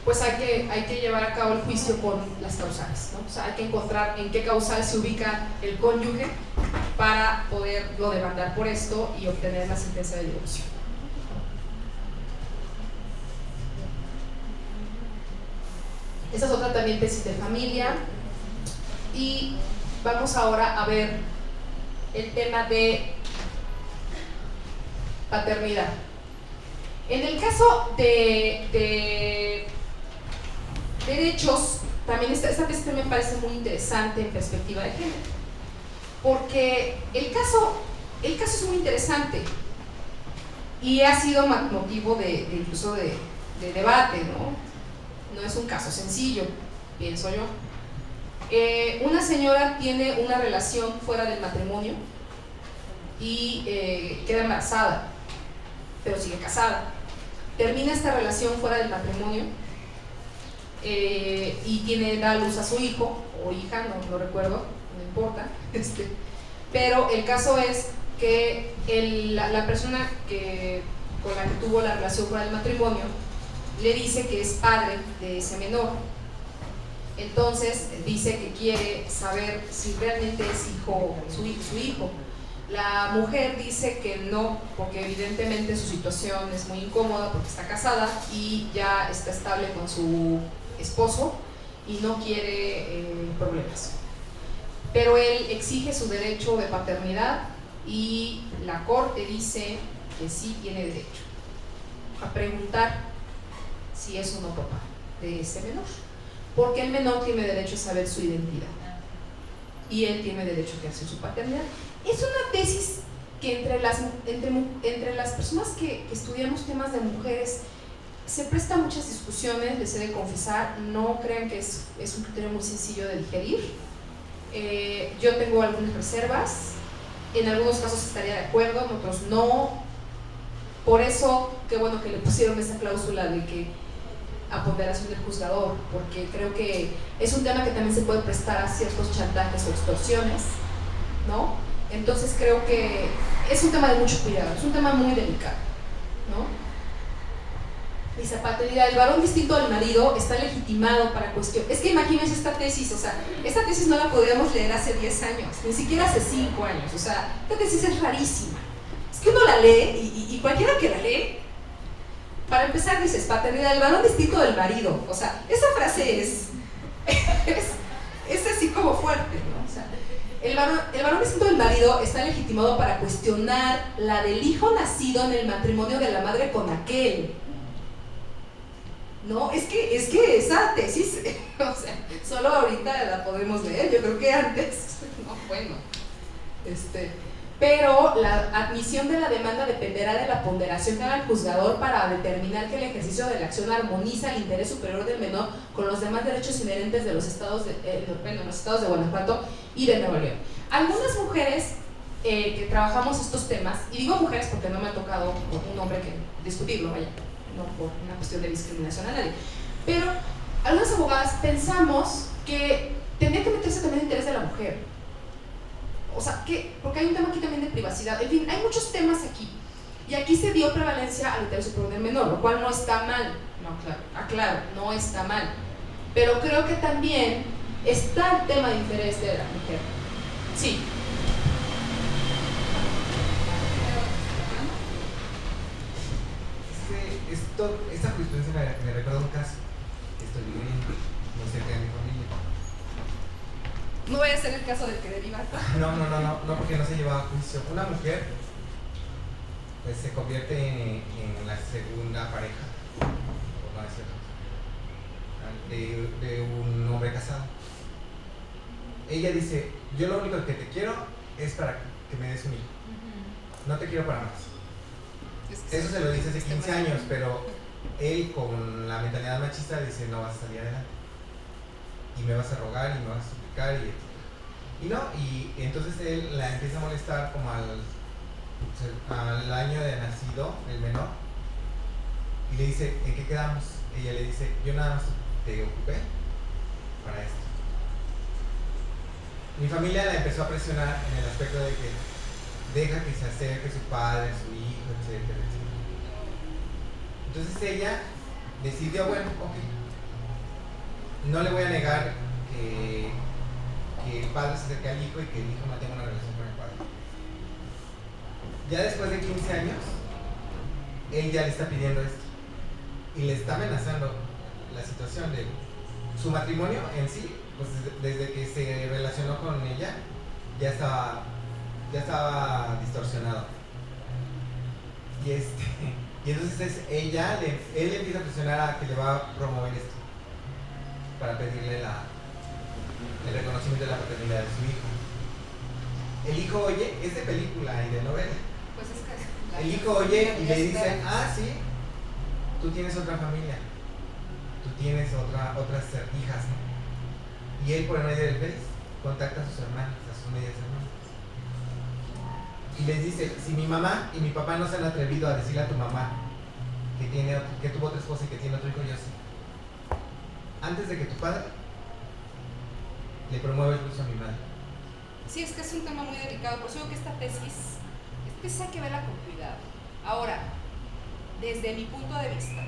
pues hay que llevar a cabo el juicio con las causales, ¿no? O sea, hay que encontrar en qué causal se ubica el cónyuge para poderlo demandar por esto y obtener la sentencia de divorcio. Esta es otra también tesis de familia. Y vamos ahora a ver el tema de paternidad. En el caso de derechos, también esta tesis también me parece muy interesante en perspectiva de género, porque el caso es muy interesante y ha sido motivo incluso de debate, ¿no? No es un caso sencillo, pienso yo. Una señora tiene una relación fuera del matrimonio y queda embarazada, pero sigue casada. Termina esta relación fuera del matrimonio y da a luz a su hijo o hija, no recuerdo, no importa, pero el caso es que la persona con la que tuvo la relación fuera del matrimonio le dice que es padre de ese menor. Entonces dice que quiere saber si realmente es su hijo. La mujer dice que no, porque evidentemente su situación es muy incómoda porque está casada y ya está estable con su esposo y no quiere problemas. Pero él exige su derecho de paternidad y la corte dice que sí tiene derecho a preguntar si es o no papá de ese menor, porque el menor tiene derecho a saber su identidad y él tiene derecho a ejercer su paternidad. Es una tesis que entre las personas que estudiamos temas de mujeres se presta muchas discusiones, les he de confesar, no crean que es un criterio muy sencillo de digerir. Yo tengo algunas reservas, en algunos casos estaría de acuerdo, en otros no. Por eso, qué bueno que le pusieron esa cláusula de que a ponderación del juzgador, porque creo que es un tema que también se puede prestar a ciertos chantajes o extorsiones, ¿no? Entonces creo que es un tema de mucho cuidado, es un tema muy delicado, ¿no? Dice paternidad, el varón distinto al marido está legitimado para cuestión. Es que imagínense esta tesis, o sea, esta tesis no la podríamos leer hace 10 años, ni siquiera hace 5 años, o sea, esta tesis es rarísima. Es que uno la lee y cualquiera que la lee, para empezar dices, paternidad, el varón distinto del marido, o sea, esa frase es así como fuerte, ¿no? O sea, el varón distinto del marido está legitimado para cuestionar la del hijo nacido en el matrimonio de la madre con aquel. No, es que esa tesis, o sea, solo ahorita la podemos leer, yo creo que antes, no, bueno, pero la admisión de la demanda dependerá de la ponderación que haga el juzgador para determinar que el ejercicio de la acción armoniza el interés superior del menor con los demás derechos inherentes de los estados los estados de Guanajuato y de Nuevo León. Algunas mujeres que trabajamos estos temas, y digo mujeres porque no me ha tocado un hombre que discutirlo, vaya, no por una cuestión de discriminación a nadie, pero algunas abogadas pensamos que tendría que meterse también el interés de la mujer. O sea, porque hay un tema aquí también de privacidad, en fin, hay muchos temas aquí. Y aquí se dio prevalencia al interés superior del menor, lo cual no está mal, no, claro, aclaro, no está mal. Pero creo que también está el tema de interés de la mujer. Sí. Esta jurisprudencia me recuerda un caso que estoy viviendo muy cerca de mi familia. No vaya a ser el caso del que deriva. No, porque no se llevaba a juicio. Una mujer pues se convierte en la segunda pareja, por no decirlo, de un hombre casado. Ella dice, yo lo único que te quiero es para que me des un hijo. No te quiero para más. Eso se lo dice hace 15 años, pero él con la mentalidad machista dice, no vas a salir adelante. Y me vas a rogar y me vas a suplicar y no, y entonces él la empieza a molestar como al año de nacido, el menor, y le dice, ¿en qué quedamos? Ella le dice, yo nada más te ocupé para esto. Mi familia la empezó a presionar en el aspecto de que deja que se acerque su padre, su hijo, etcétera, etcétera. Entonces ella decidió, bueno, ok, no le voy a negar que el padre se acerque al hijo y que el hijo mantenga una relación con el padre. Ya después de 15 años, él ya le está pidiendo esto y le está amenazando la situación de su matrimonio en sí, pues desde que se relacionó con ella, ya estaba distorsionado. Y entonces él empieza a presionar a que le va a promover esto para pedirle el reconocimiento de la paternidad de su hijo. El hijo oye, es de película y de novela. Pues es que El hijo oye y le dice, sí, tú tienes otra familia, tú tienes otras hijas, ¿no? Y él por el medio del Face contacta a sus hermanas, a sus medias hermanas. Y les dice, si mi mamá y mi papá no se han atrevido a decirle a tu mamá que tuvo otra esposa y que tiene otro hijo, yo sí. Antes de que tu padre le promueva el curso a mi madre. sí, es que es un tema muy delicado, por eso digo que esta tesis hay que verla con cuidado. Ahora, desde mi punto de vista,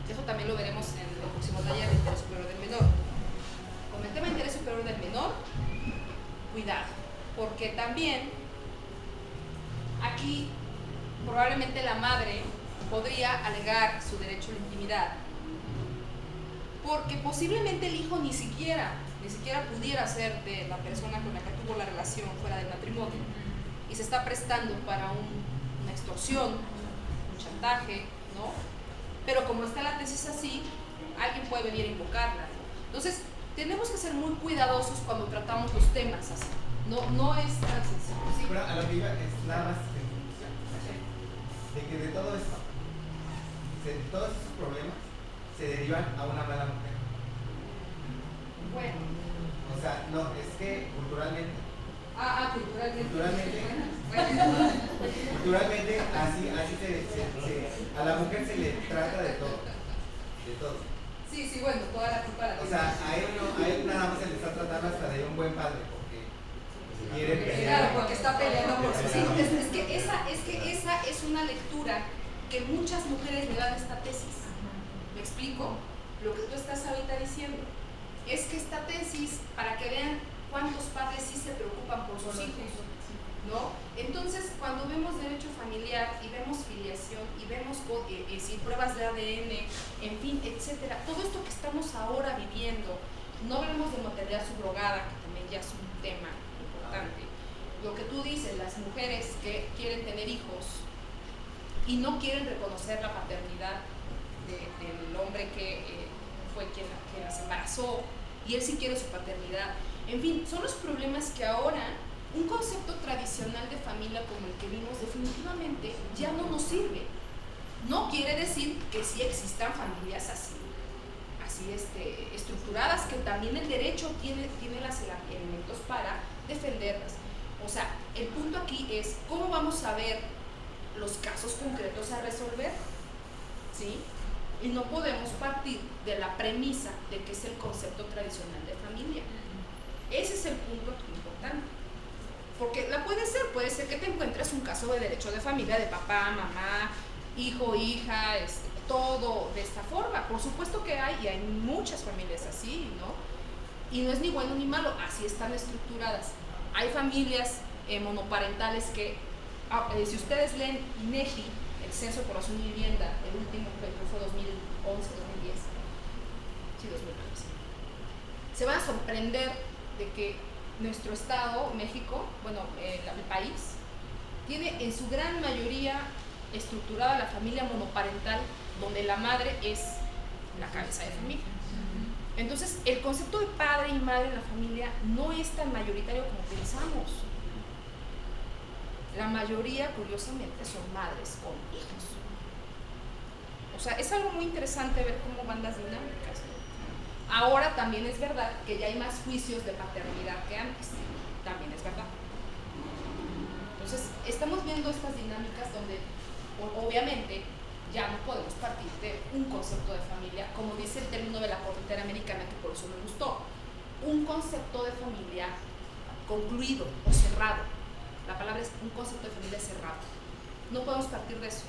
eso también lo veremos en el próximo taller de interés superior del menor. Con el tema de interés superior del menor, cuidado, porque también aquí probablemente la madre podría alegar su derecho a la intimidad, porque posiblemente el hijo ni siquiera pudiera ser de la persona con la que tuvo la relación fuera del matrimonio y se está prestando para una extorsión, un chantaje, ¿no? Pero como está la tesis así, alguien puede venir a invocarla. Entonces, tenemos que ser muy cuidadosos cuando tratamos los temas así. No es tan sencillo. ¿Sí? Pero a lo que iba es nada más de que de todo esto, de todos estos problemas, se derivan a una mala mujer. Bueno. O sea, no, es que culturalmente. Culturalmente. Culturalmente, así a la mujer se le trata de todo. De todo. Sí, bueno, toda la culpa la tiene. O sea, a él nada más se le está tratando hasta de un buen padre, porque quiere pelear. Claro, porque está peleando por sus hijos. Es que esa es una lectura que muchas mujeres le dan a esta tesis. ¿Me explico? Lo que tú estás ahorita diciendo. Es que esta tesis, para que vean cuántos padres sí se preocupan por sus hijos, ¿no? Entonces, cuando vemos derecho familiar y vemos filiación y vemos pruebas de ADN, en fin, etcétera, todo esto que estamos ahora viviendo, no hablemos de maternidad subrogada, que también ya es un tema importante. Lo que tú dices, las mujeres que quieren tener hijos y no quieren reconocer la paternidad del hombre que fue quien las embarazó, y él sí quiere su paternidad. En fin, son los problemas que ahora un concepto tradicional de familia como el que vimos definitivamente ya no nos sirve. No quiere decir que sí existan familias así estructuradas, que también el derecho tiene los elementos para defenderlas. O sea, el punto aquí es cómo vamos a ver los casos concretos a resolver, ¿sí? Y no podemos partir de la premisa de que es el concepto tradicional de familia. Ese es el punto importante. Porque puede ser que te encuentres un caso de derecho de familia de papá, mamá, hijo, hija, todo de esta forma. Por supuesto que hay, y hay muchas familias así, ¿no? Y no es ni bueno ni malo, así están estructuradas. Hay familias monoparentales que, si ustedes leen INEGI, el Censo de Población y Vivienda, el último que fue 2011, 2010, sí, 2011, se van a sorprender de que nuestro estado, México, el país, tiene en su gran mayoría estructurada la familia monoparental, donde la madre es la cabeza de familia. Entonces, el concepto de padre y madre en la familia no es tan mayoritario como pensamos. La mayoría, curiosamente, son madres con hijos. O sea, es algo muy interesante ver cómo van las dinámicas, ¿no? Ahora también es verdad que ya hay más juicios de paternidad que antes. También es verdad. Entonces, estamos viendo estas dinámicas donde, obviamente, ya no podemos partir de un concepto de familia, como dice el término de la Corte Interamericana, que por eso me gustó. Un concepto de familia concluido o cerrado. La palabra es un concepto de familia cerrado. No podemos partir de eso.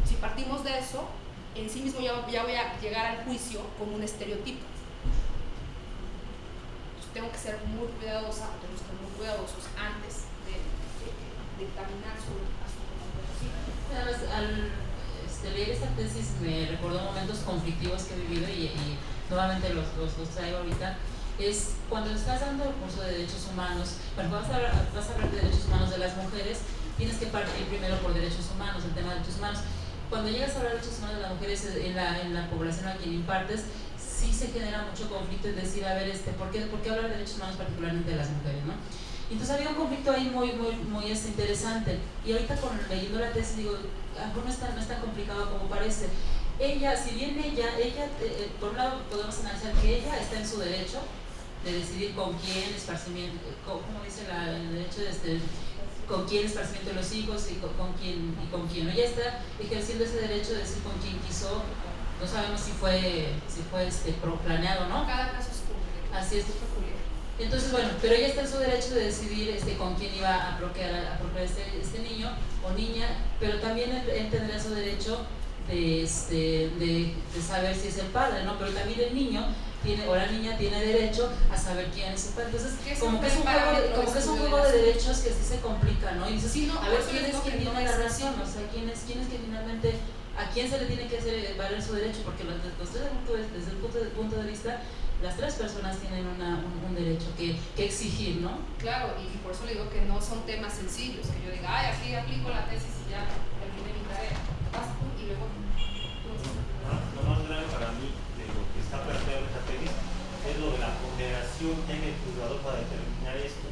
Si partimos de eso, en sí mismo ya voy a llegar al juicio como un estereotipo. Entonces, tengo que ser muy cuidadosa, tenemos que ser muy cuidadosos antes de dictaminar su al leer esta tesis me recordó momentos conflictivos que he vivido y nuevamente los traigo ahorita. Es cuando estás dando el curso de derechos humanos, cuando vas a hablar de derechos humanos de las mujeres, tienes que partir primero por derechos humanos, el tema de derechos humanos. Cuando llegas a hablar de derechos humanos de las mujeres en la población a quien impartes, sí se genera mucho conflicto en decir, a ver, ¿por qué hablar de derechos humanos particularmente de las mujeres, ¿no? Entonces había un conflicto ahí muy interesante. Y ahorita leyendo la tesis digo, no es tan complicado como parece. Ella, si bien por un lado podemos analizar que ella está en su derecho de decidir con quién esparcimiento, como dice el derecho de con quién esparcimiento de los hijos y con quién. ¿No? Ella está ejerciendo ese derecho de decir con quién quiso. No sabemos si fue planeado, ¿no? Cada caso es público. Así es. Entonces, bueno, pero ella está en su derecho de decidir con quién iba a procrear este niño o niña, pero también él tendrá su derecho de saber si es el padre, ¿no? Pero también el niño o la niña tiene derecho a saber quién es su padre. Entonces, como que es un juego de derechos que sí se complica, ¿no? Y dices, sí, no, a ver quién es quien tiene la razón, o sea, quién es que finalmente, a quién se le tiene que hacer valer su derecho, porque desde el punto de vista, las tres personas tienen un derecho que exigir, ¿no? Claro, y por eso le digo que no son temas sencillos, que yo diga, aquí aplico la tesis y ya terminé mi tarea. Vas tú y luego Lo más grave para mí de lo que está planteado en esta tesis es lo de la ponderación en el juzgador para determinar esto.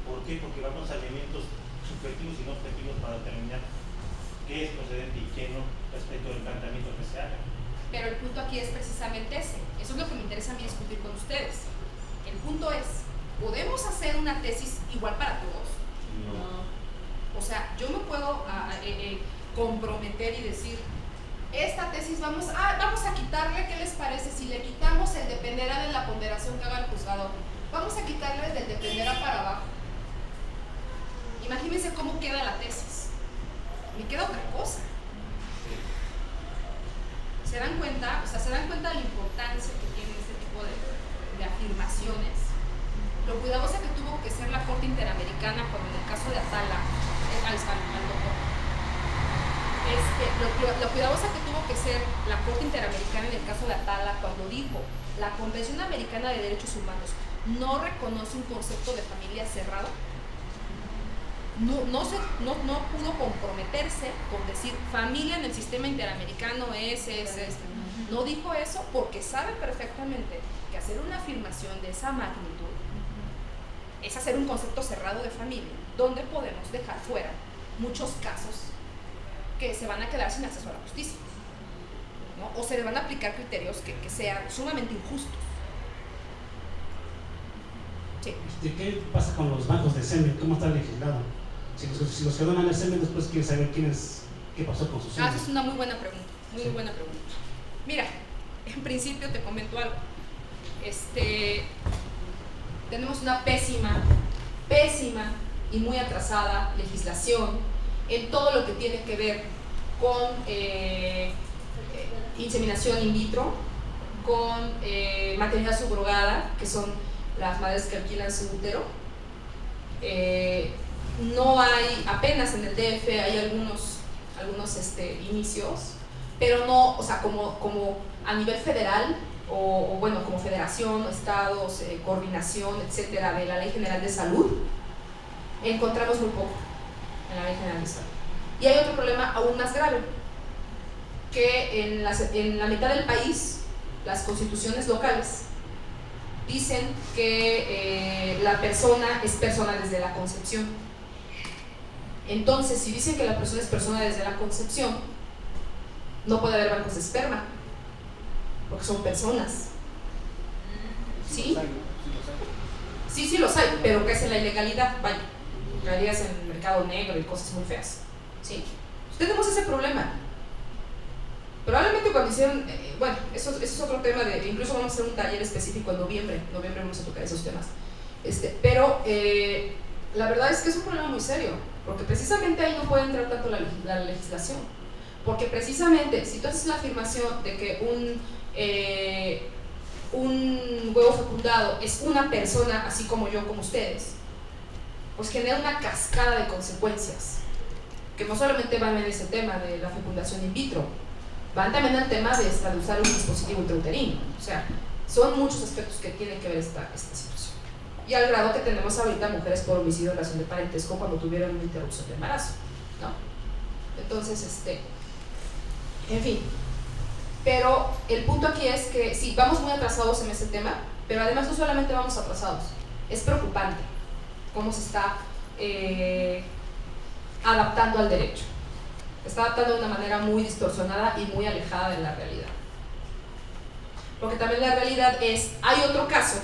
¿Por qué? Porque vamos a elementos subjetivos y no objetivos para determinar qué es procedente y qué no respecto del planteamiento que se haga. Pero el punto aquí es precisamente ese. Eso es lo que me interesa a mí discutir con ustedes. El punto es, ¿podemos hacer una tesis igual para todos? No. O sea, yo me puedo comprometer y decir, esta tesis vamos a quitarle, ¿qué les parece? Si le quitamos el dependerá de la ponderación que haga el juzgador, vamos a quitarle del dependerá para abajo. Imagínense cómo queda la tesis. Me queda otra cosa. ¿Se dan cuenta? O sea, ¿se dan cuenta de la importancia que tiene este tipo de afirmaciones? Lo cuidadosa que tuvo que ser la Corte Interamericana cuando en el caso de Atala, lo cuidadosa que tuvo que ser la Corte Interamericana en el caso de Atala cuando dijo la Convención Americana de Derechos Humanos no reconoce un concepto de familia cerrado. No pudo comprometerse con decir familia en el sistema interamericano es. No dijo eso porque sabe perfectamente que hacer una afirmación de esa magnitud es hacer un concepto cerrado de familia, donde podemos dejar fuera muchos casos que se van a quedar sin acceso a la justicia, ¿no? O se le van a aplicar criterios que sean sumamente injustos. Sí. ¿Qué pasa con los bancos de semen? ¿Cómo está legislado? Si los que donan el semen después quieren saber qué pasó con sus semen. Esa es una muy buena pregunta, muy buena pregunta. Mira, en principio te comento algo. Tenemos una pésima y muy atrasada legislación en todo lo que tiene que ver con inseminación in vitro, con maternidad subrogada, que son las madres que alquilan su útero. No hay, apenas en el DF hay algunos inicios, pero no, o sea, como a nivel federal, o bueno, como federación, estados, coordinación, etcétera, de la Ley General de Salud, encontramos muy poco en la Ley General de Salud. Y hay otro problema aún más grave, que en la mitad del país las constituciones locales dicen que la persona es persona desde la concepción. Entonces, si dicen que la persona es persona desde la concepción, no puede haber bancos de esperma, porque son personas. ¿Sí? Sí los hay, pero ¿qué es la ilegalidad? Vaya, caerías en el mercado negro y cosas muy feas. ¿Sí? Tenemos ese problema. Probablemente cuando hicieron, bueno, eso es otro tema, incluso vamos a hacer un taller específico en noviembre vamos a tocar esos temas. Pero la verdad es que es un problema muy serio, porque precisamente ahí no puede entrar tanto la legislación. Porque precisamente, si tú haces la afirmación de que un huevo fecundado es una persona así como yo, como ustedes, pues genera una cascada de consecuencias, que no solamente van en ese tema de la fecundación in vitro, van también al tema de usar un dispositivo intrauterino. O sea, son muchos aspectos que tienen que ver esta situación. Y al grado que tenemos ahorita mujeres por homicidio en relación de parentesco cuando tuvieron una interrupción de embarazo, ¿no? Entonces, en fin. Pero el punto aquí es que sí, vamos muy atrasados en ese tema, pero además no solamente vamos atrasados, es preocupante cómo se está adaptando al derecho. Está adaptando de una manera muy distorsionada y muy alejada de la realidad. Porque también la realidad es, hay otro caso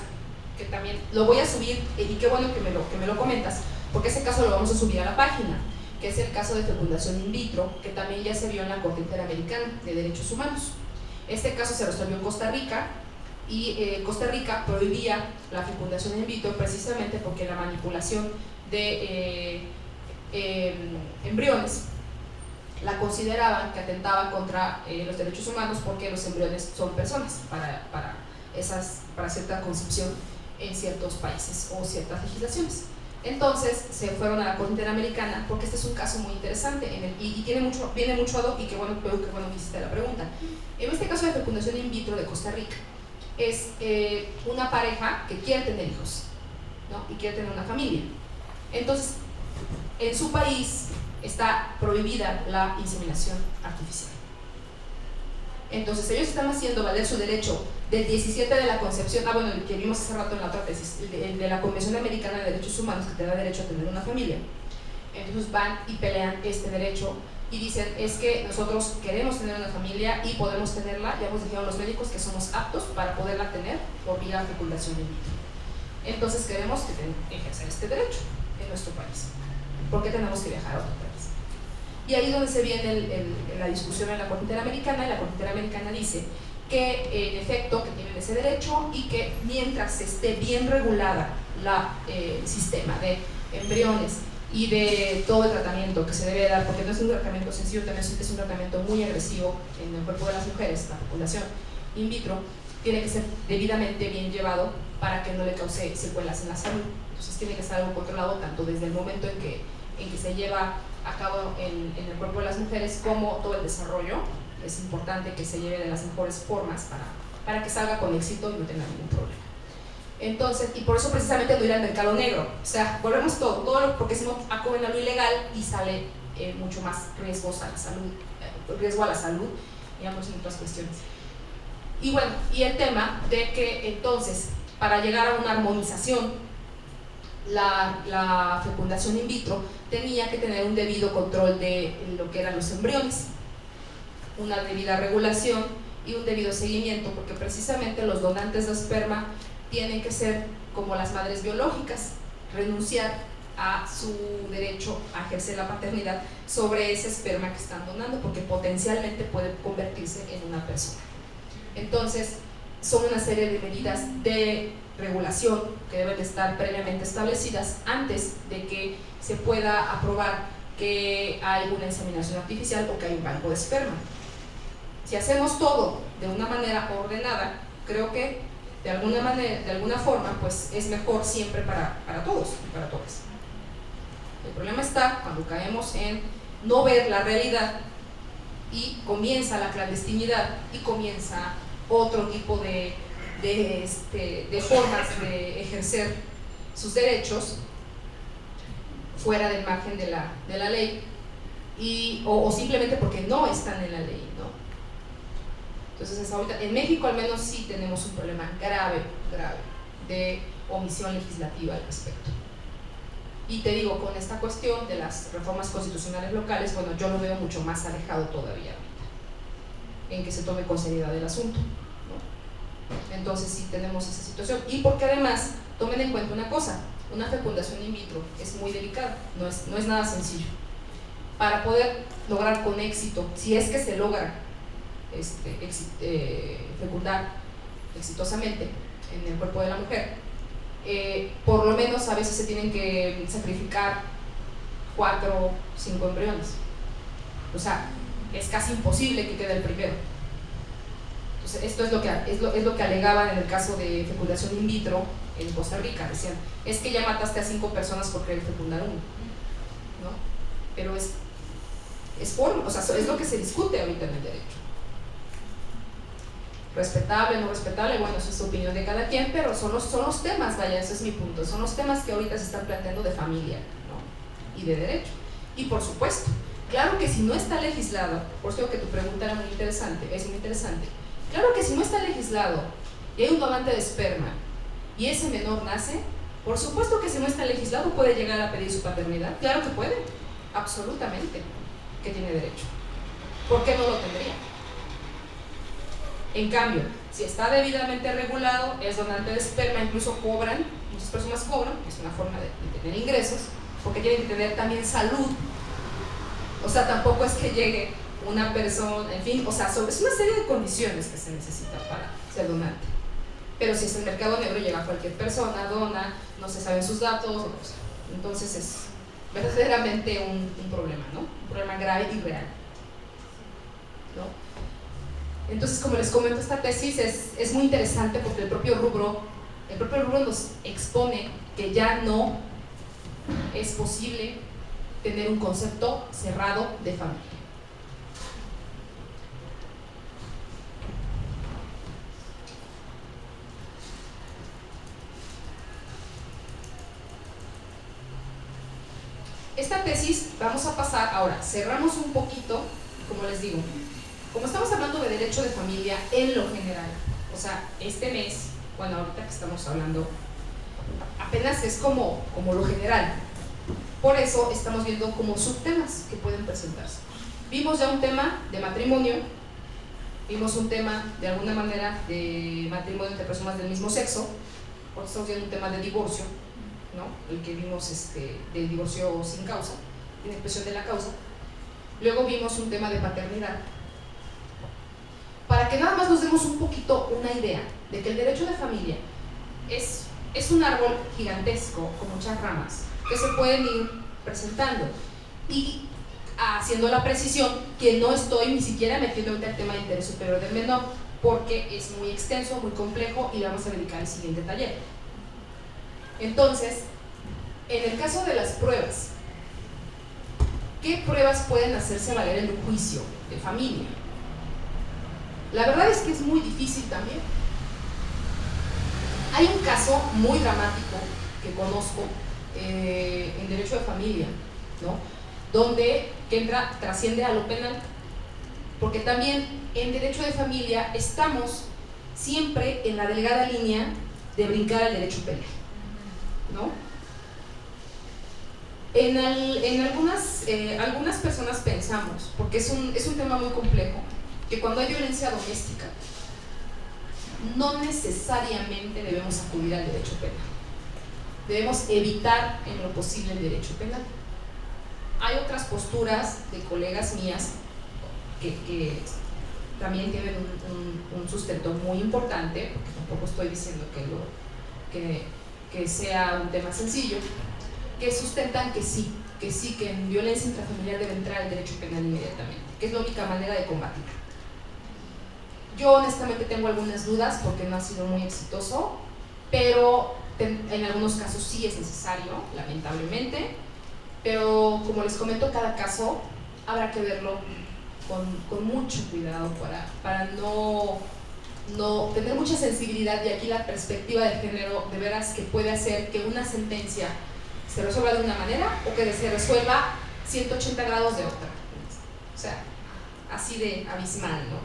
que también lo voy a subir, y qué bueno que me lo comentas, porque ese caso lo vamos a subir a la página, que es el caso de fecundación in vitro, que también ya se vio en la Corte Interamericana de Derechos Humanos. Este caso se resolvió en Costa Rica, y Costa Rica prohibía la fecundación in vitro precisamente porque la manipulación de embriones la consideraban que atentaba contra los derechos humanos, porque los embriones son personas para cierta concepción en ciertos países o ciertas legislaciones. Entonces se fueron a la Corte Interamericana, porque este es un caso muy interesante y viene mucho ad hoc, y qué bueno que hiciste la pregunta. En este caso de fecundación in vitro de Costa Rica, es una pareja que quiere tener hijos, ¿no? Y quiere tener una familia. Entonces, en su país está prohibida la inseminación artificial. Entonces ellos están haciendo valer su derecho del 17 de la concepción, bueno, el que vimos hace rato en la otra tesis, de la Convención Americana de Derechos Humanos, que te da derecho a tener una familia. Entonces van y pelean este derecho y dicen, es que nosotros queremos tener una familia y podemos tenerla, ya nos dijeron los médicos que somos aptos para poderla tener por vía fecundación in vitro. Entonces queremos ejercer este derecho en nuestro país. ¿Por qué tenemos que viajar a otro país? Y ahí es donde se viene la discusión en la Corte Interamericana, y la Corte Interamericana dice que en efecto que tienen ese derecho, y que mientras esté bien regulada el sistema de embriones y de todo el tratamiento que se debe dar, porque no es un tratamiento sencillo, también es un tratamiento muy agresivo en el cuerpo de las mujeres, la fecundación in vitro, tiene que ser debidamente bien llevado para que no le cause secuelas en la salud. Entonces tiene que estar algo controlado tanto desde el momento en que se lleva a cabo en el cuerpo de las mujeres, como todo el desarrollo. Es importante que se lleve de las mejores formas para que salga con éxito y no tenga ningún problema. Entonces, y por eso precisamente no ir al mercado negro, o sea, volvemos todo porque si no acuden a lo ilegal y sale mucho más riesgo a la salud y a muchas otras cuestiones. Y bueno, y el tema de que entonces, para llegar a una armonización, la fecundación in vitro tenía que tener un debido control de lo que eran los embriones, una debida regulación y un debido seguimiento, porque precisamente los donantes de esperma tienen que ser como las madres biológicas, renunciar a su derecho a ejercer la paternidad sobre ese esperma que están donando, porque potencialmente puede convertirse en una persona. Entonces, son una serie de medidas de regulación que deben de estar previamente establecidas antes de que se pueda aprobar que hay una inseminación artificial o que hay un banco de esperma. Si hacemos todo de una manera ordenada, creo que de alguna forma, pues es mejor siempre para todos y para todas. El problema está cuando caemos en no ver la realidad y comienza la clandestinidad y comienza otro tipo de formas de ejercer sus derechos fuera del margen de la ley, o simplemente porque no están en la ley, ¿no? Entonces, ahorita, en México al menos sí tenemos un problema grave de omisión legislativa al respecto. Y te digo, con esta cuestión de las reformas constitucionales locales, bueno, yo lo veo mucho más alejado todavía ahorita, en que se tome con seriedad el asunto, ¿no? Entonces sí tenemos esa situación. Y porque además, tomen en cuenta una cosa, una fecundación in vitro es muy delicada, no es nada sencillo. Para poder lograr con éxito, si es que se logra fecundar exitosamente en el cuerpo de la mujer, por lo menos a veces se tienen que sacrificar 4 o 5 embriones. O sea, es casi imposible que quede el primero. Entonces, esto es lo que alegaban en el caso de fecundación in vitro en Costa Rica. Decían, es que ya mataste a 5 personas por querer fecundar uno, ¿no? Pero es lo que se discute ahorita en el derecho. Respetable, no respetable, bueno, eso es opinión de cada quien, pero son los temas, vaya, ese es mi punto, son los temas que ahorita se están planteando de familia, ¿no? Y de derecho. Y por supuesto, claro que si no está legislado, por eso que tu pregunta era muy interesante, es muy interesante, claro que si no está legislado y hay un donante de esperma y ese menor nace, por supuesto que si no está legislado puede llegar a pedir su paternidad, claro que puede, absolutamente, que tiene derecho. ¿Por qué no lo tendría? En cambio, si está debidamente regulado, es donante de esperma, incluso cobran, muchas personas cobran, es una forma de tener ingresos, porque tienen que tener también salud. O sea, tampoco es que llegue una persona, en fin, o sea, es una serie de condiciones que se necesitan para ser donante. Pero si es el mercado negro, llega cualquier persona, dona, no se saben sus datos, entonces es verdaderamente un problema, ¿no? Un problema grave y real, ¿no? Entonces, como les comento, esta tesis es muy interesante porque el propio rubro nos expone que ya no es posible tener un concepto cerrado de familia. Esta tesis, vamos a pasar ahora, cerramos un poquito, como les digo, como estamos hablando de derecho de familia en lo general, o sea, este mes, bueno, ahorita que estamos hablando, apenas es como lo general. Por eso estamos viendo como subtemas que pueden presentarse. Vimos ya un tema de matrimonio, vimos un tema de alguna manera de matrimonio entre personas del mismo sexo, porque estamos viendo un tema de divorcio, ¿no? El que vimos del divorcio sin causa, sin expresión de la causa. Luego vimos un tema de paternidad. Para que nada más nos demos un poquito una idea de que el derecho de familia es un árbol gigantesco con muchas ramas que se pueden ir presentando y haciendo la precisión que no estoy ni siquiera metiendo ahorita el tema de interés superior del menor porque es muy extenso, muy complejo y le vamos a dedicar el siguiente taller. Entonces, en el caso de las pruebas, ¿qué pruebas pueden hacerse valer en un juicio de familia? La verdad es que es muy difícil también. Hay un caso muy dramático que conozco en derecho de familia, ¿no? Donde que trasciende a lo penal, porque también en derecho de familia estamos siempre en la delgada línea de brincar al derecho penal, ¿no? En algunas personas pensamos, porque es un tema muy complejo, que cuando hay violencia doméstica no necesariamente debemos acudir al derecho penal, debemos evitar en lo posible el derecho penal. Hay otras posturas de colegas mías que también tienen un sustento muy importante, porque tampoco estoy diciendo que sea un tema sencillo, que sustentan que sí, que en violencia intrafamiliar debe entrar el derecho penal inmediatamente, que es la única manera de combatirlo. Yo honestamente tengo algunas dudas porque no ha sido muy exitoso, pero en algunos casos sí es necesario, lamentablemente, pero como les comento, cada caso habrá que verlo con mucho cuidado para no tener mucha sensibilidad, y aquí la perspectiva de género de veras que puede hacer que una sentencia se resuelva de una manera o que se resuelva 180 grados de otra, o sea, así de abismal, ¿no?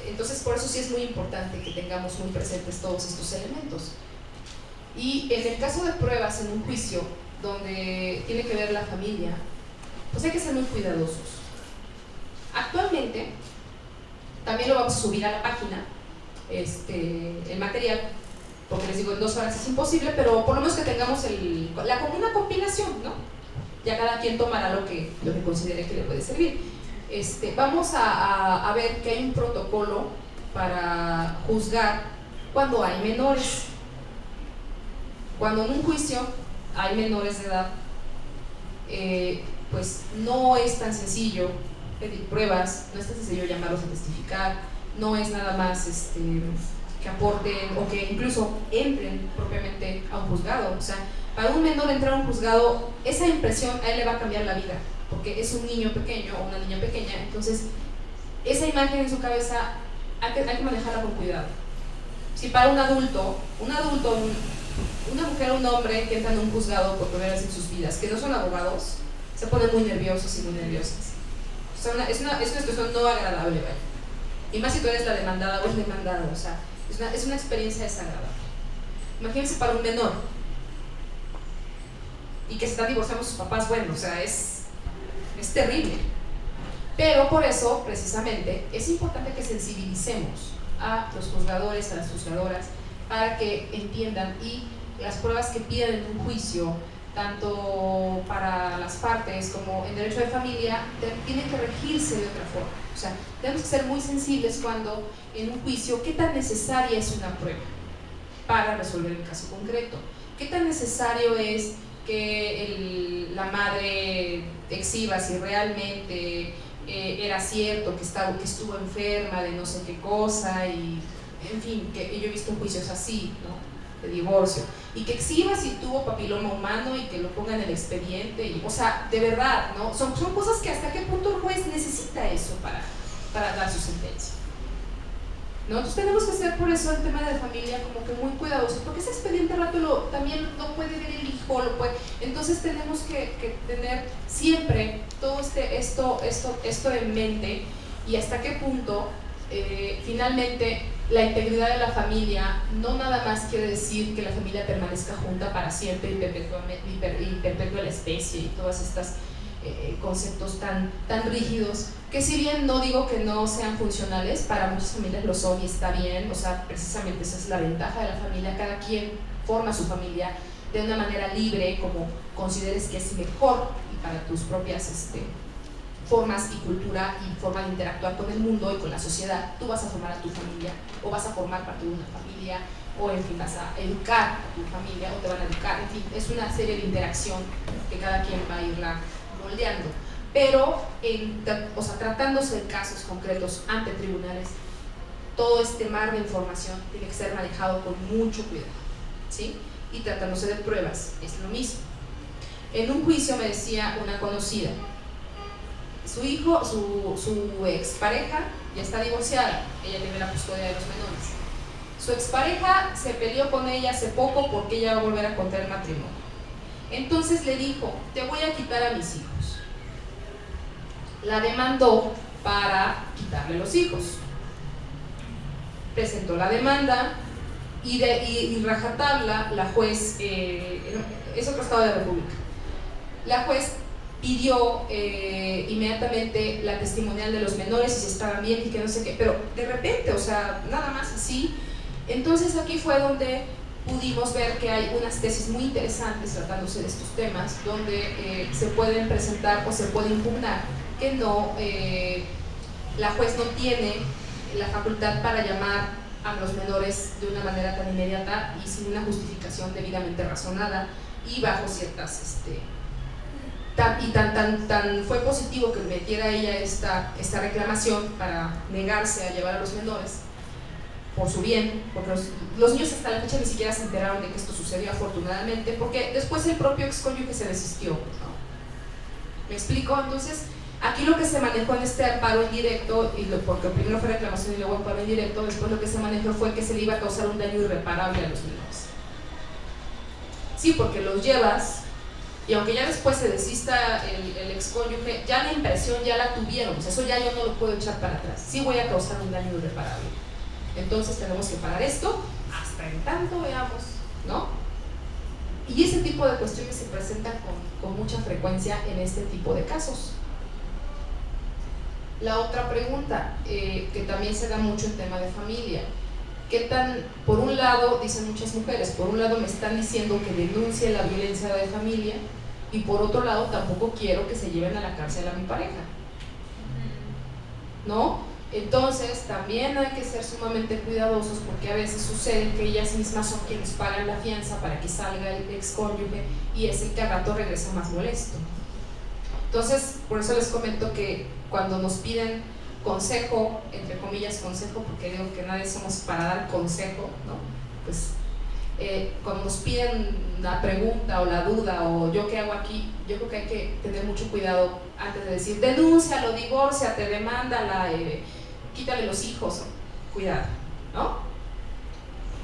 Entonces, por eso sí es muy importante que tengamos muy presentes todos estos elementos. Y en el caso de pruebas en un juicio donde tiene que ver la familia, pues hay que ser muy cuidadosos. Actualmente, también lo vamos a subir a la página, el material, porque les digo, en 2 horas es imposible, pero por lo menos que tengamos una compilación, ¿no? Ya cada quien tomará lo que considere que le puede servir. Vamos a ver que hay un protocolo para juzgar cuando hay menores. Cuando en un juicio hay menores de edad, pues no es tan sencillo pedir pruebas, no es tan sencillo llamarlos a testificar, no es nada más que aporten o que incluso entren propiamente a un juzgado. O sea, para un menor entrar a un juzgado, esa impresión a él le va a cambiar la vida, porque es un niño pequeño o una niña pequeña. Entonces, esa imagen en su cabeza hay que manejarla con cuidado. Si para un adulto, una mujer o un hombre que entran a un juzgado por primera vez en sus vidas, que no son abogados, se ponen muy nerviosos y muy nerviosas. O sea, es una situación no agradable, ¿vale? Y más si tú eres la demandada o el demandado, o sea, es una experiencia desagradable. Imagínense para un menor y que se están divorciando sus papás, bueno, o sea, es terrible. Pero por eso, precisamente, es importante que sensibilicemos a los juzgadores, a las juzgadoras, para que entiendan, y las pruebas que piden en un juicio, tanto para las partes como en derecho de familia, tienen que regirse de otra forma. O sea, tenemos que ser muy sensibles cuando en un juicio, qué tan necesaria es una prueba para resolver el caso concreto, qué tan necesario es que la madre exhiba si realmente era cierto que estuvo enferma de no sé qué cosa, y en fin, que yo he visto juicios así, ¿no?, de divorcio, y que exhiba si tuvo papiloma humano y que lo ponga en el expediente, o sea, de verdad, ¿no? Son cosas que hasta qué punto el juez necesita eso para dar su sentencia, ¿no? Entonces tenemos que ser por eso el tema de familia como que muy cuidadosos, porque ese expediente rato también lo puede ver el hijo, entonces tenemos que tener siempre todo esto en mente, y hasta qué punto finalmente la integridad de la familia no nada más quiere decir que la familia permanezca junta para siempre y perpetúe la especie y todos estos conceptos tan rígidos, que si bien no digo que no sean funcionales, para muchas familias lo son y está bien. O sea, precisamente esa es la ventaja de la familia, cada quien forma su familia de una manera libre, como consideres que es mejor, y para tus propias formas y cultura y forma de interactuar con el mundo y con la sociedad. Tú vas a formar a tu familia, o vas a formar parte de una familia, o en fin, vas a educar a tu familia, o te van a educar, en fin, es una serie de interacción que cada quien va a irla moldeando. Pero, tratándose de casos concretos ante tribunales, todo este mar de información tiene que ser manejado con mucho cuidado, ¿sí? Y tratándose de pruebas, es lo mismo. En un juicio me decía una conocida, su expareja ya está divorciada, ella tiene la custodia de los menores. Su expareja se peleó con ella hace poco porque ella va a volver a contraer matrimonio. Entonces le dijo, te voy a quitar a mis hijos. La demandó para quitarle los hijos. Presentó la demanda y rajatabla, la juez, es otro estado de la República, la juez pidió inmediatamente la testimonial de los menores y si estaban bien y que no sé qué, pero de repente, o sea, nada más así. Entonces aquí fue donde pudimos ver que hay unas tesis muy interesantes tratándose de estos temas, donde se pueden presentar o se puede impugnar que la juez no tiene la facultad para llamar a los menores de una manera tan inmediata y sin una justificación debidamente razonada y bajo ciertas tan fue positivo que metiera ella esta reclamación para negarse a llevar a los menores por su bien, porque los niños hasta la fecha ni siquiera se enteraron de que esto sucedió, afortunadamente, porque después el propio excónyuge se desistió, ¿no? ¿Me explico? Entonces aquí lo que se manejó en este amparo indirecto, porque primero fue reclamación y luego amparo indirecto, después lo que se manejó fue que se le iba a causar un daño irreparable a los menores. Sí, porque los llevas y aunque ya después se desista el excónyuge, ya la impresión ya la tuvieron, o sea, eso ya yo no lo puedo echar para atrás, sí voy a causar un daño irreparable. Entonces tenemos que parar esto hasta en tanto veamos, ¿no? Y ese tipo de cuestiones se presentan con mucha frecuencia en este tipo de casos. La otra pregunta, que también se da mucho en tema de familia, ¿qué tan, por un lado, dicen muchas mujeres, por un lado me están diciendo que denuncie la violencia de familia, y por otro lado tampoco quiero que se lleven a la cárcel a mi pareja, ¿no? Entonces también hay que ser sumamente cuidadosos, porque a veces sucede que ellas mismas son quienes pagan la fianza para que salga el excónyuge, y es el que al rato regresa más molesto. Entonces, por eso les comento que cuando nos piden consejo, entre comillas consejo, porque digo que nadie somos para dar consejo, ¿no? Pues cuando nos piden la pregunta o la duda o yo qué hago aquí, yo creo que hay que tener mucho cuidado antes de decir denúncialo, divórciate, demándala, quítale los hijos, cuidado, ¿no?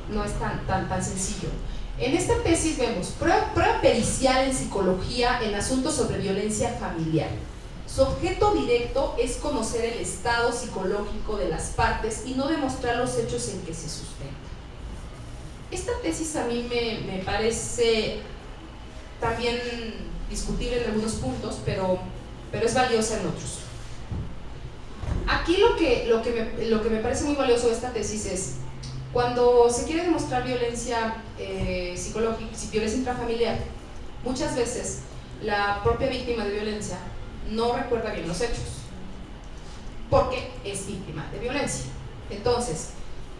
No es tan sencillo. En esta tesis vemos prueba pericial en psicología en asuntos sobre violencia familiar. Su objeto directo es conocer el estado psicológico de las partes y no demostrar los hechos en que se sustenta. Esta tesis a mí me parece también discutible en algunos puntos, pero es valiosa en otros. Aquí lo que me parece muy valioso de esta tesis es cuando se quiere demostrar violencia psicológica, violencia intrafamiliar, muchas veces la propia víctima de violencia no recuerda bien los hechos, porque es víctima de violencia. Entonces,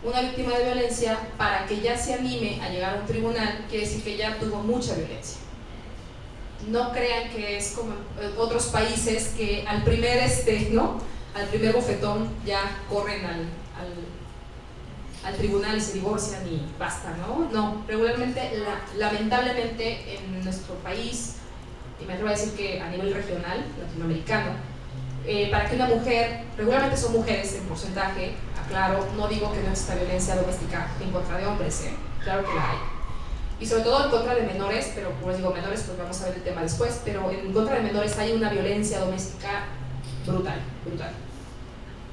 una víctima de violencia, para que ya se anime a llegar a un tribunal, quiere decir que ya tuvo mucha violencia. No crean que es como en otros países que al primer al primer bofetón ya corren al tribunal y se divorcian y basta, ¿no? No, regularmente, lamentablemente en nuestro país, y me atrevo a decir que a nivel regional, latinoamericano, para que una mujer, regularmente son mujeres en porcentaje, aclaro, no digo que no exista violencia doméstica en contra de hombres, claro que la hay, y sobre todo en contra de menores, pero como les digo menores, pues vamos a ver el tema después, pero en contra de menores hay una violencia doméstica brutal,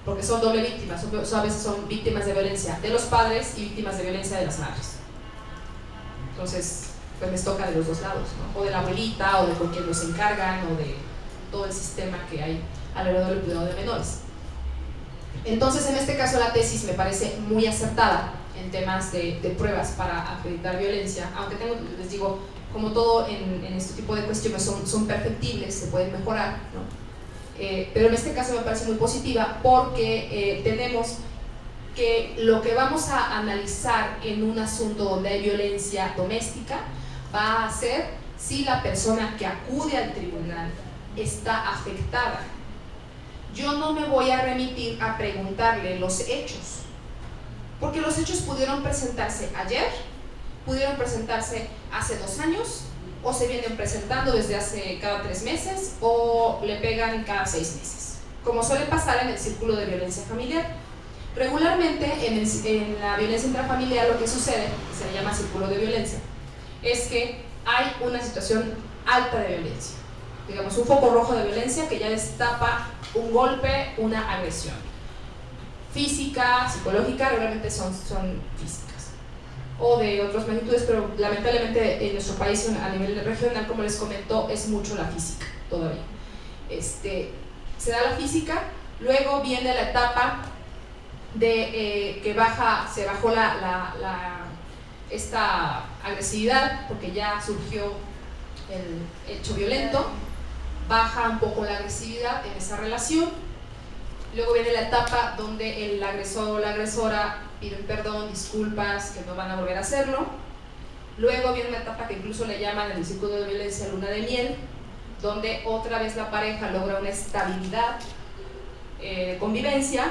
porque son doble víctimas, a veces son víctimas de violencia de los padres y víctimas de violencia de las madres. Entonces, pues les toca de los dos lados, ¿no? O de la abuelita, o de con quien los encargan, o de todo el sistema que hay alrededor del cuidado de menores. Entonces, en este caso la tesis me parece muy acertada en temas de pruebas para acreditar violencia, aunque les digo, como todo en este tipo de cuestiones son perfectibles, se pueden mejorar, ¿no? Pero en este caso me parece muy positiva porque tenemos que lo que vamos a analizar en un asunto donde hay violencia doméstica va a ser si la persona que acude al tribunal está afectada. Yo no me voy a remitir a preguntarle los hechos, porque los hechos pudieron presentarse ayer, pudieron presentarse hace 2 años, o se vienen presentando desde hace cada 3 meses, o le pegan cada 6 meses, como suele pasar en el círculo de violencia familiar. Regularmente en la violencia intrafamiliar lo que sucede, se le llama círculo de violencia, es que hay una situación alta de violencia, digamos un foco rojo de violencia que ya destapa un golpe, una agresión física, psicológica, regularmente son físicas o de otras magnitudes, pero lamentablemente en nuestro país a nivel regional, como les comento, es mucho la física todavía. Se da la física, luego viene la etapa de que se bajó esta agresividad porque ya surgió el hecho violento, baja un poco la agresividad en esa relación. Luego viene la etapa donde el agresor o la agresora piden perdón, disculpas, que no van a volver a hacerlo. Luego viene una etapa que incluso le llaman en el círculo de violencia luna de miel, donde otra vez la pareja logra una estabilidad de convivencia,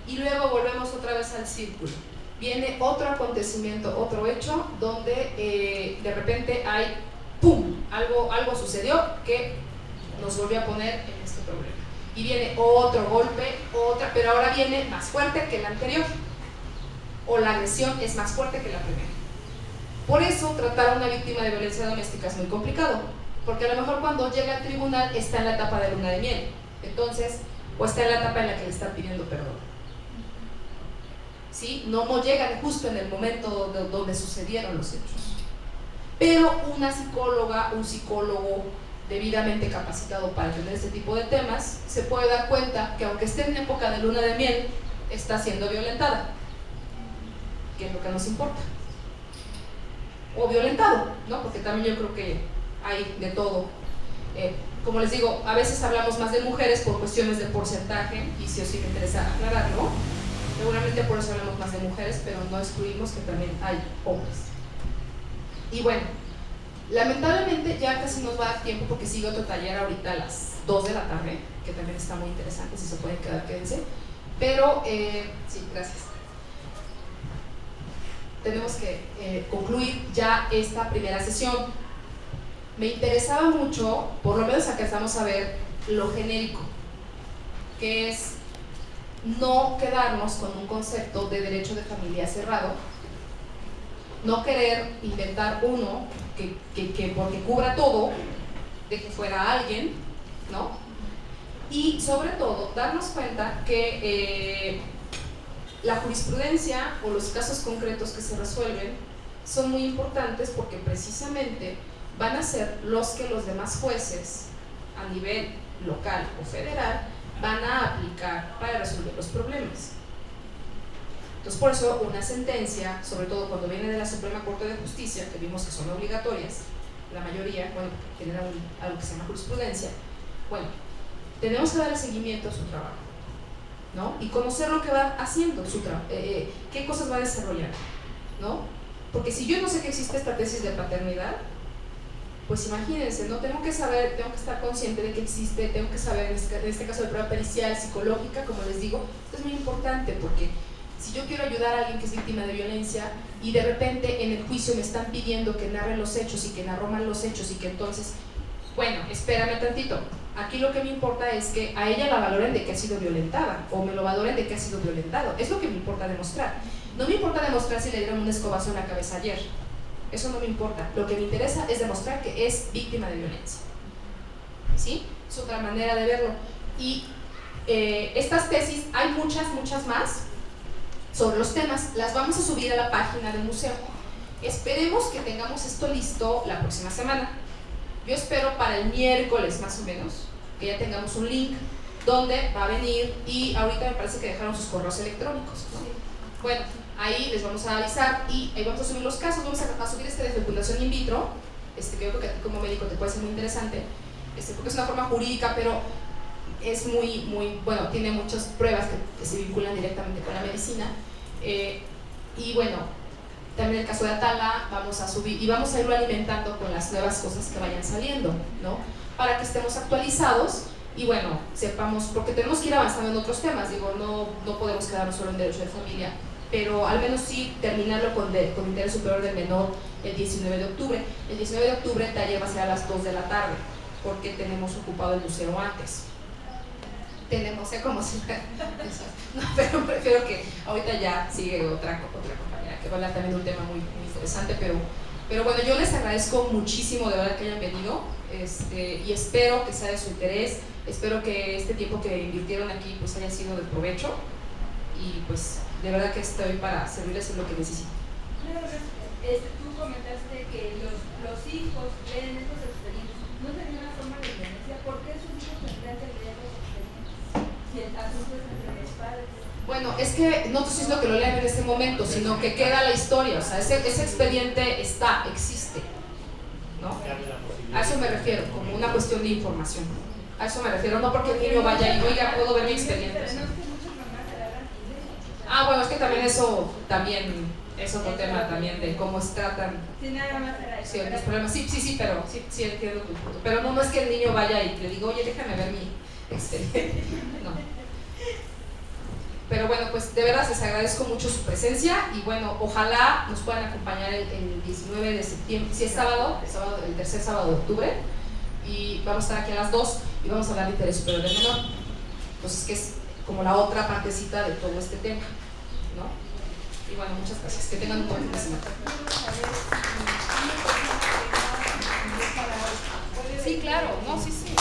y luego volvemos otra vez al círculo. Viene otro acontecimiento, otro hecho, donde de repente hay ¡pum! Algo sucedió que nos volvió a poner en este problema. Y viene otro golpe, pero ahora viene más fuerte que el anterior, o la agresión es más fuerte que la primera. Por eso tratar a una víctima de violencia doméstica es muy complicado, porque a lo mejor cuando llega al tribunal está en la etapa de luna de miel, entonces, o está en la etapa en la que le están pidiendo perdón. ¿Sí? No llegan justo en el momento donde sucedieron los hechos. Pero una psicóloga, un psicólogo debidamente capacitado para entender este tipo de temas, se puede dar cuenta que aunque esté en época de luna de miel, está siendo violentada, que es lo que nos importa. O violentado, ¿no? Porque también yo creo que hay de todo. Como les digo, a veces hablamos más de mujeres por cuestiones de porcentaje, y sí o sí me interesa aclararlo. Seguramente por eso hablamos más de mujeres, pero no excluimos que también hay hombres. Y bueno, lamentablemente ya casi nos va a dar tiempo porque sigue otro taller ahorita a las 2 de la tarde, que también está muy interesante, si se pueden quedar, quédense. Pero, sí, gracias. Tenemos que concluir ya esta primera sesión. Me interesaba mucho, por lo menos alcanzamos a ver lo genérico, que es no quedarnos con un concepto de derecho de familia cerrado, no querer inventar uno que porque cubra todo, de que fuera alguien, ¿no? Y sobre todo, darnos cuenta que la jurisprudencia o los casos concretos que se resuelven son muy importantes porque precisamente van a ser los que los demás jueces a nivel local o federal van a aplicar para resolver los problemas. Entonces, por eso una sentencia, sobre todo cuando viene de la Suprema Corte de Justicia, que vimos que son obligatorias, la mayoría, bueno, generan algo que se llama jurisprudencia, bueno, tenemos que darle seguimiento a su trabajo, ¿no? Y conocer lo que va haciendo, qué cosas va desarrollando, ¿no? Porque si yo no sé que existe esta tesis de paternidad, pues imagínense, ¿no? Tengo que saber, tengo que estar consciente de que existe, tengo que saber, en este caso de prueba pericial, psicológica, como les digo, esto es muy importante porque si yo quiero ayudar a alguien que es víctima de violencia y de repente en el juicio me están pidiendo que narre los hechos y que narro mal los hechos y que entonces, bueno, espérame tantito, aquí lo que me importa es que a ella la valoren de que ha sido violentada o me lo valoren de que ha sido violentado, es lo que me importa demostrar. No me importa demostrar si le dieron un escobazo en la cabeza ayer, eso no me importa, lo que me interesa es demostrar que es víctima de violencia, ¿sí? Es otra manera de verlo. Y estas tesis, hay muchas más sobre los temas, las vamos a subir a la página del museo. Esperemos que tengamos esto listo la próxima semana. Yo espero para el miércoles más o menos que ya tengamos un link donde va a venir, y ahorita me parece que dejaron sus correos electrónicos, ¿no? Bueno, ahí les vamos a avisar y ahí vamos a subir los casos. Vamos a subir de fecundación in vitro, que yo creo que a ti como médico te puede ser muy interesante, porque es una forma jurídica, pero es muy bueno, tiene muchas pruebas que se vinculan directamente con la medicina. Y bueno, también el caso de Atala vamos a subir y vamos a irlo alimentando con las nuevas cosas que vayan saliendo, ¿no? Para que estemos actualizados y bueno, sepamos, porque tenemos que ir avanzando en otros temas, digo, no podemos quedarnos solo en derecho de familia, pero al menos sí terminarlo con interés superior del menor el 19 de octubre. El 19 de octubre el taller va a ser a las 2 de la tarde, porque tenemos ocupado el museo antes. Tenemos, como si no, pero prefiero que ahorita ya sigue otra compañera que va a hablar también de un tema muy interesante, pero bueno, yo les agradezco muchísimo de verdad que hayan venido, y espero que sea de su interés, espero que este tiempo que invirtieron aquí pues haya sido de provecho, y pues de verdad que estoy para servirles en lo que necesiten. Tú comentaste que los hijos leen estos expedientes. ¿No sería una forma de violencia? ¿Por qué sus hijos tendrían que leer los expedientes si el asunto es entre los padres? Bueno, es que no te estoy diciendo que lo lean en este momento, sino que queda la historia, o sea, ese expediente existe, ¿no? A eso me refiero, como una cuestión de información. A eso me refiero, no porque el niño vaya y oiga, puedo ver mi expediente. Ah, bueno, es que también eso también es otro tema también de cómo se tratan ciertos problemas. Sí, pero sí entiendo tu punto. Pero no es que el niño vaya y le diga, oye, déjame ver mi expediente. No. Pero bueno, pues de verdad les agradezco mucho su presencia y bueno, ojalá nos puedan acompañar el 19 de septiembre, si es sábado, el tercer sábado de octubre, y vamos a estar aquí a las 2 y vamos a hablar de interés superior del menor. Entonces, que es como la otra partecita de todo este tema, ¿no? Y bueno, muchas gracias. Que tengan un buen fin de semana. Sí, claro, no, sí, sí.